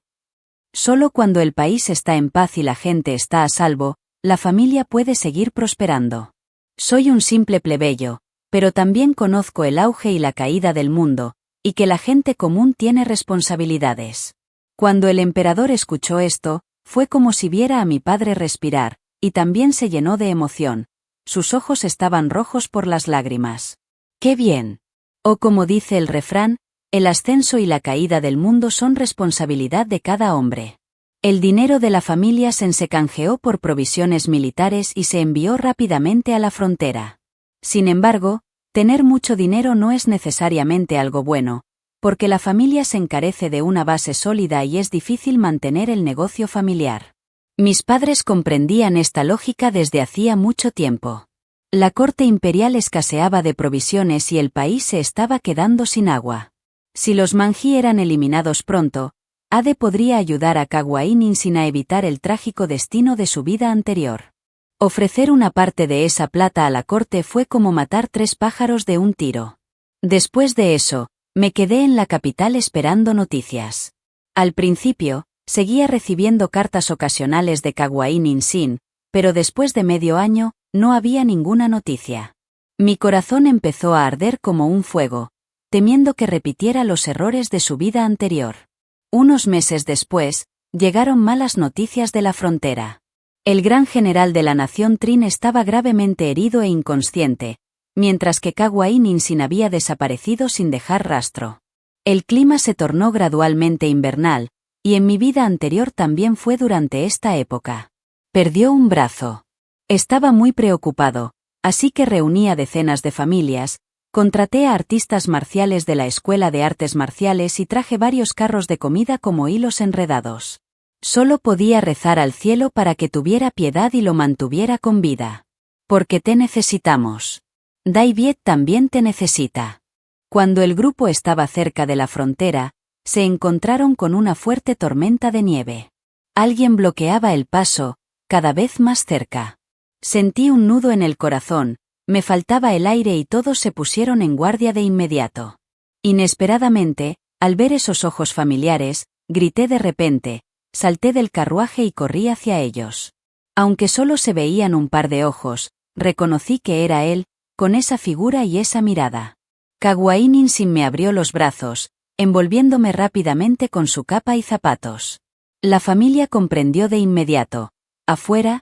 Solo cuando el país está en paz y la gente está a salvo, la familia puede seguir prosperando. Soy un simple plebeyo, pero también conozco el auge y la caída del mundo, y que la gente común tiene responsabilidades. Cuando el emperador escuchó esto, fue como si viera a mi padre respirar, y también se llenó de emoción. Sus ojos estaban rojos por las lágrimas. ¡Qué bien! O como dice el refrán, el ascenso y la caída del mundo son responsabilidad de cada hombre. El dinero de la familia se canjeó por provisiones militares y se envió rápidamente a la frontera. Sin embargo, tener mucho dinero no es necesariamente algo bueno, Porque la familia se encarece de una base sólida y es difícil mantener el negocio familiar. Mis padres comprendían esta lógica desde hacía mucho tiempo. La corte imperial escaseaba de provisiones y el país se estaba quedando sin agua. Si los Manji eran eliminados pronto, Ade podría ayudar a Kawaii Ninsin a evitar el trágico destino de su vida anterior. Ofrecer una parte de esa plata a la corte fue como matar 3 pájaros de un tiro. Después de eso, me quedé en la capital esperando noticias. Al principio, seguía recibiendo cartas ocasionales de Kawaii Ninsin, pero después de medio año, no había ninguna noticia. Mi corazón empezó a arder como un fuego, temiendo que repitiera los errores de su vida anterior. Unos meses después, llegaron malas noticias de la frontera. El gran general de la nación Trin estaba gravemente herido e inconsciente, mientras que Kawaii Ninsin había desaparecido sin dejar rastro. El clima se tornó gradualmente invernal, y en mi vida anterior también fue durante esta época. Perdió un brazo. Estaba muy preocupado, así que reuní a decenas de familias, contraté a artistas marciales de la Escuela de Artes Marciales y traje varios carros de comida como hilos enredados. Solo podía rezar al cielo para que tuviera piedad y lo mantuviera con vida. Porque te necesitamos. Dai Viet también te necesita. Cuando el grupo estaba cerca de la frontera, se encontraron con una fuerte tormenta de nieve. Alguien bloqueaba el paso, cada vez más cerca. Sentí un nudo en el corazón, me faltaba el aire y todos se pusieron en guardia de inmediato. Inesperadamente, al ver esos ojos familiares, grité de repente, salté del carruaje y corrí hacia ellos. Aunque solo se veían un par de ojos, reconocí que era él, con esa figura y esa mirada. Kawaii Ninsin me abrió los brazos, envolviéndome rápidamente con su capa y zapatos. La familia comprendió de inmediato. Afuera,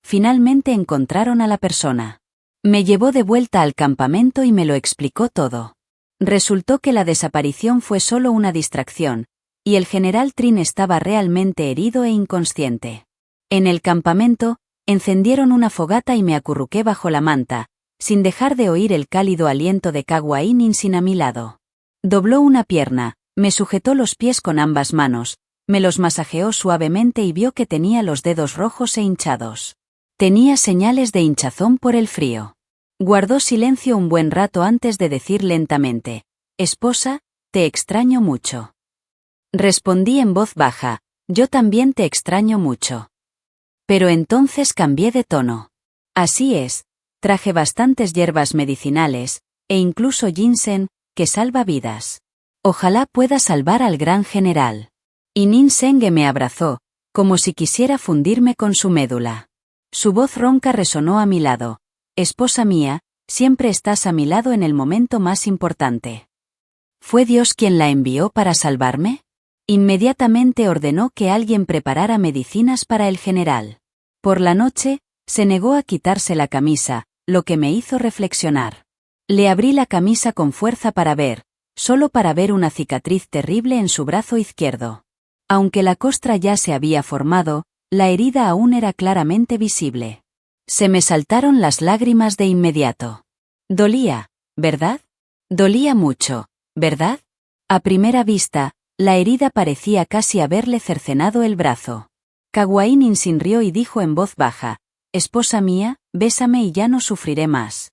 finalmente encontraron a la persona. Me llevó de vuelta al campamento y me lo explicó todo. Resultó que la desaparición fue solo una distracción, y el general Trin estaba realmente herido e inconsciente. En el campamento, encendieron una fogata y me acurruqué bajo la manta, sin dejar de oír el cálido aliento de Kawaii Ninsin a mi lado. Dobló una pierna, me sujetó los pies con ambas manos, me los masajeó suavemente y vio que tenía los dedos rojos e hinchados. Tenía señales de hinchazón por el frío. Guardó silencio un buen rato antes de decir lentamente: «Esposa, te extraño mucho». Respondí en voz baja: «Yo también te extraño mucho». Pero entonces cambié de tono. «Así es, traje bastantes hierbas medicinales, e incluso ginseng, que salva vidas. Ojalá pueda salvar al gran general». Y Ninsen me abrazó, como si quisiera fundirme con su médula. Su voz ronca resonó a mi lado: «Esposa mía, siempre estás a mi lado en el momento más importante». ¿Fue Dios quien la envió para salvarme? Inmediatamente ordenó que alguien preparara medicinas para el general. Por la noche, se negó a quitarse la camisa, lo que me hizo reflexionar. Le abrí la camisa con fuerza solo para ver una cicatriz terrible en su brazo izquierdo. Aunque la costra ya se había formado, la herida aún era claramente visible. Se me saltaron las lágrimas de inmediato. Dolía, ¿verdad? Dolía mucho, ¿verdad? A primera vista, la herida parecía casi haberle cercenado el brazo. Kawaii Ninsin rió y dijo en voz baja: «Esposa mía, bésame y ya no sufriré más».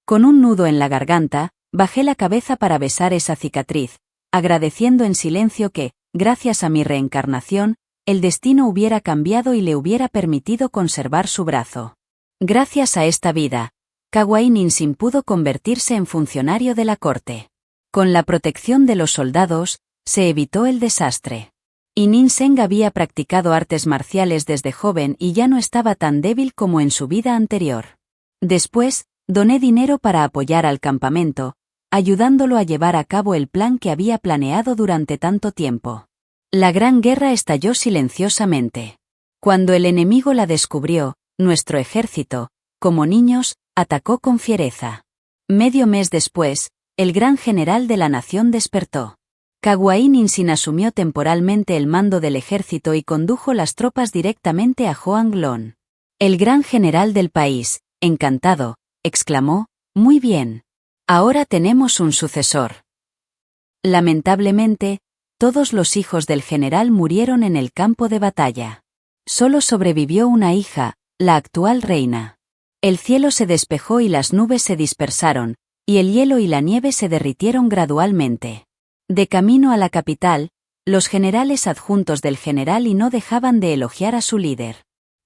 Con un nudo en la garganta, bajé la cabeza para besar esa cicatriz, agradeciendo en silencio que, gracias a mi reencarnación, el destino hubiera cambiado y le hubiera permitido conservar su brazo. Gracias a esta vida, Kawaii Ninsin pudo convertirse en funcionario de la corte. Con la protección de los soldados, se evitó el desastre. Y Ninsen había practicado artes marciales desde joven y ya no estaba tan débil como en su vida anterior. Después, doné dinero para apoyar al campamento, ayudándolo a llevar a cabo el plan que había planeado durante tanto tiempo. La gran guerra estalló silenciosamente. Cuando el enemigo la descubrió, nuestro ejército, como niños, atacó con fiereza. Medio mes después, el gran general de la nación despertó. Kawaii Ninsin asumió temporalmente el mando del ejército y condujo las tropas directamente a Hoanglong. El gran general del país, encantado, exclamó: «Muy bien. Ahora tenemos un sucesor». Lamentablemente, todos los hijos del general murieron en el campo de batalla. Solo sobrevivió una hija, la actual reina. El cielo se despejó y las nubes se dispersaron, y el hielo y la nieve se derritieron gradualmente. De camino a la capital, los generales adjuntos del general y no dejaban de elogiar a su líder.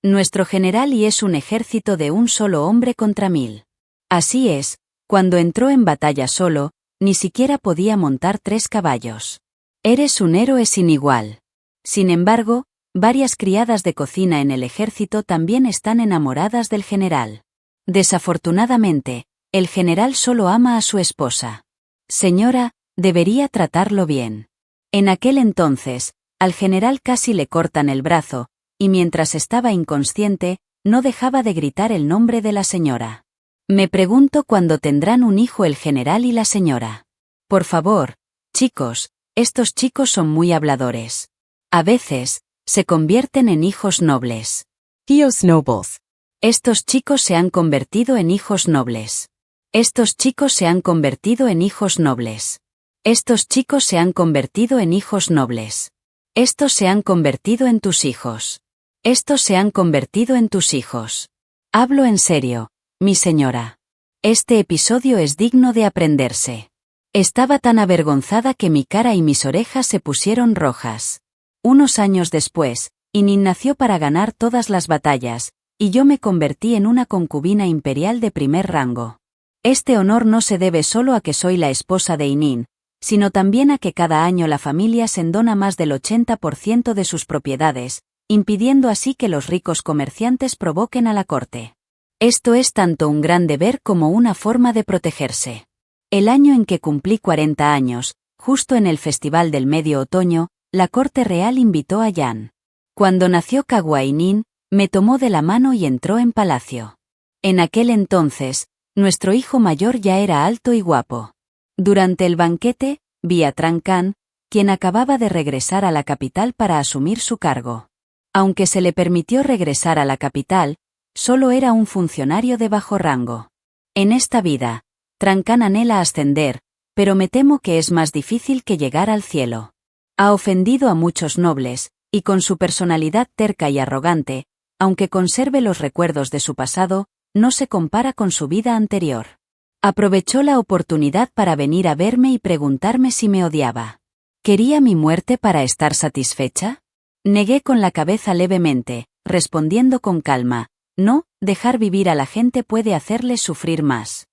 Nuestro general y es un ejército de un solo hombre contra 1000. Así es, cuando entró en batalla solo, ni siquiera podía montar 3 caballos. Eres un héroe sin igual. Sin embargo, varias criadas de cocina en el ejército también están enamoradas del general. Desafortunadamente, el general solo ama a su esposa. Señora, debería tratarlo bien. En aquel entonces, al general casi le cortan el brazo, y mientras estaba inconsciente, no dejaba de gritar el nombre de la señora. Me pregunto cuándo tendrán un hijo el general y la señora. Por favor, chicos, estos chicos son muy habladores. A veces, se convierten en hijos nobles. Hijos nobles. Estos chicos se han convertido en hijos nobles. Estos chicos se han convertido en hijos nobles. Estos chicos se han convertido en hijos nobles. Estos se han convertido en tus hijos. Estos se han convertido en tus hijos. Hablo en serio, mi señora. Este episodio es digno de aprenderse. Estaba tan avergonzada que mi cara y mis orejas se pusieron rojas. Unos años después, Inin nació para ganar todas las batallas, y yo me convertí en una concubina imperial de primer rango. Este honor no se debe solo a que soy la esposa de Inin, sino también a que cada año la familia se endona más del 80% de sus propiedades, impidiendo así que los ricos comerciantes provoquen a la corte. Esto es tanto un gran deber como una forma de protegerse. El año en que cumplí 40 años, justo en el Festival del Medio Otoño, la corte real invitó a Yan. Cuando nació Kagwa Inin, me tomó de la mano y entró en palacio. En aquel entonces, nuestro hijo mayor ya era alto y guapo. Durante el banquete, vi a Trancan, quien acababa de regresar a la capital para asumir su cargo. Aunque se le permitió regresar a la capital, solo era un funcionario de bajo rango. En esta vida, Trancan anhela ascender, pero me temo que es más difícil que llegar al cielo. Ha ofendido a muchos nobles, y con su personalidad terca y arrogante, aunque conserve los recuerdos de su pasado, no se compara con su vida anterior. Aprovechó la oportunidad para venir a verme y preguntarme si me odiaba. ¿Quería mi muerte para estar satisfecha? Negué con la cabeza levemente, respondiendo con calma, no, dejar vivir a la gente puede hacerles sufrir más.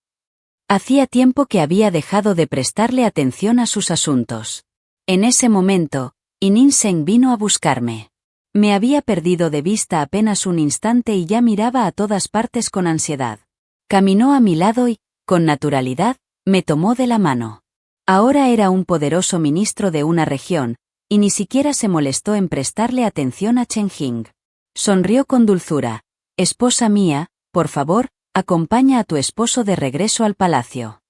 Hacía tiempo que había dejado de prestarle atención a sus asuntos. En ese momento, Inin Seng vino a buscarme. Me había perdido de vista apenas un instante y ya miraba a todas partes con ansiedad. Caminó a mi lado y, con naturalidad, me tomó de la mano. Ahora era un poderoso ministro de una región, y ni siquiera se molestó en prestarle atención a Chen Jing. Sonrió con dulzura. Esposa mía, por favor, acompaña a tu esposo de regreso al palacio.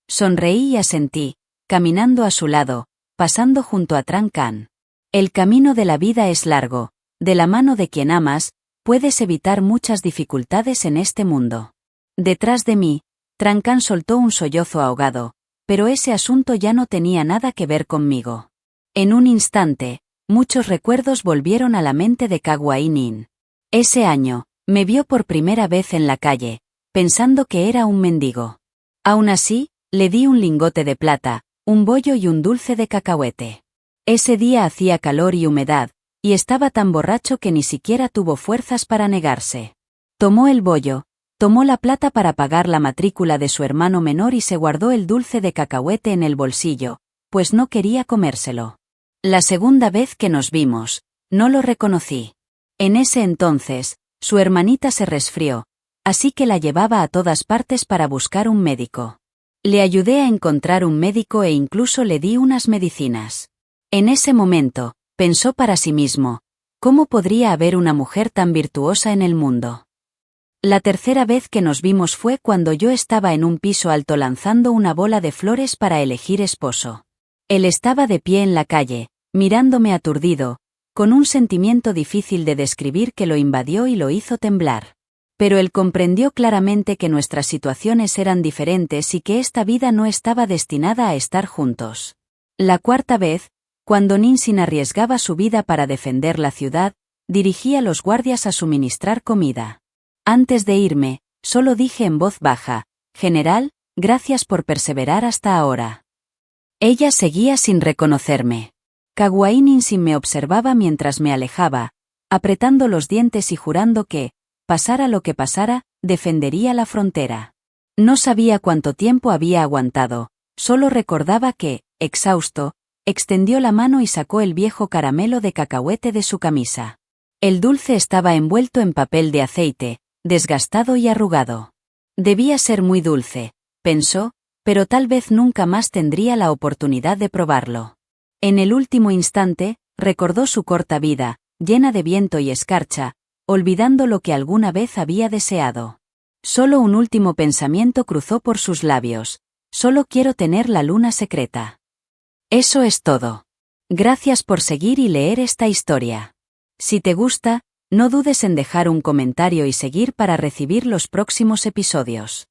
Sonreí y asentí, caminando a su lado, pasando junto a Trancan. El camino de la vida es largo, de la mano de quien amas, puedes evitar muchas dificultades en este mundo. Detrás de mí, Trancan soltó un sollozo ahogado, pero ese asunto ya no tenía nada que ver conmigo. En un instante, muchos recuerdos volvieron a la mente de Kagwa Inin. Ese año, me vio por primera vez en la calle, pensando que era un mendigo. Aún así, le di un lingote de plata, un bollo y un dulce de cacahuete. Ese día hacía calor y humedad, y estaba tan borracho que ni siquiera tuvo fuerzas para negarse. Tomó el bollo, tomó la plata para pagar la matrícula de su hermano menor y se guardó el dulce de cacahuete en el bolsillo, pues no quería comérselo. La segunda vez que nos vimos, no lo reconocí. En ese entonces, su hermanita se resfrió, así que la llevaba a todas partes para buscar un médico. Le ayudé a encontrar un médico e incluso le di unas medicinas. En ese momento, pensó para sí mismo, ¿cómo podría haber una mujer tan virtuosa en el mundo? La tercera vez que nos vimos fue cuando yo estaba en un piso alto lanzando una bola de flores para elegir esposo. Él estaba de pie en la calle, mirándome aturdido, con un sentimiento difícil de describir que lo invadió y lo hizo temblar. Pero él comprendió claramente que nuestras situaciones eran diferentes y que esta vida no estaba destinada a estar juntos. La cuarta vez, cuando Ninsin arriesgaba su vida para defender la ciudad, dirigí a los guardias a suministrar comida. Antes de irme, solo dije en voz baja: «General, gracias por perseverar hasta ahora». Ella seguía sin reconocerme. Kawaii Ninsin me observaba mientras me alejaba, apretando los dientes y jurando que, pasara lo que pasara, defendería la frontera. No sabía cuánto tiempo había aguantado, solo recordaba que, exhausto, extendió la mano y sacó el viejo caramelo de cacahuete de su camisa. El dulce estaba envuelto en papel de aceite, desgastado y arrugado. Debía ser muy dulce, pensó, pero tal vez nunca más tendría la oportunidad de probarlo. En el último instante, recordó su corta vida, llena de viento y escarcha, olvidando lo que alguna vez había deseado. Solo un último pensamiento cruzó por sus labios: «Solo quiero tener la luna secreta». Eso es todo. Gracias por seguir y leer esta historia. Si te gusta, no dudes en dejar un comentario y seguir para recibir los próximos episodios.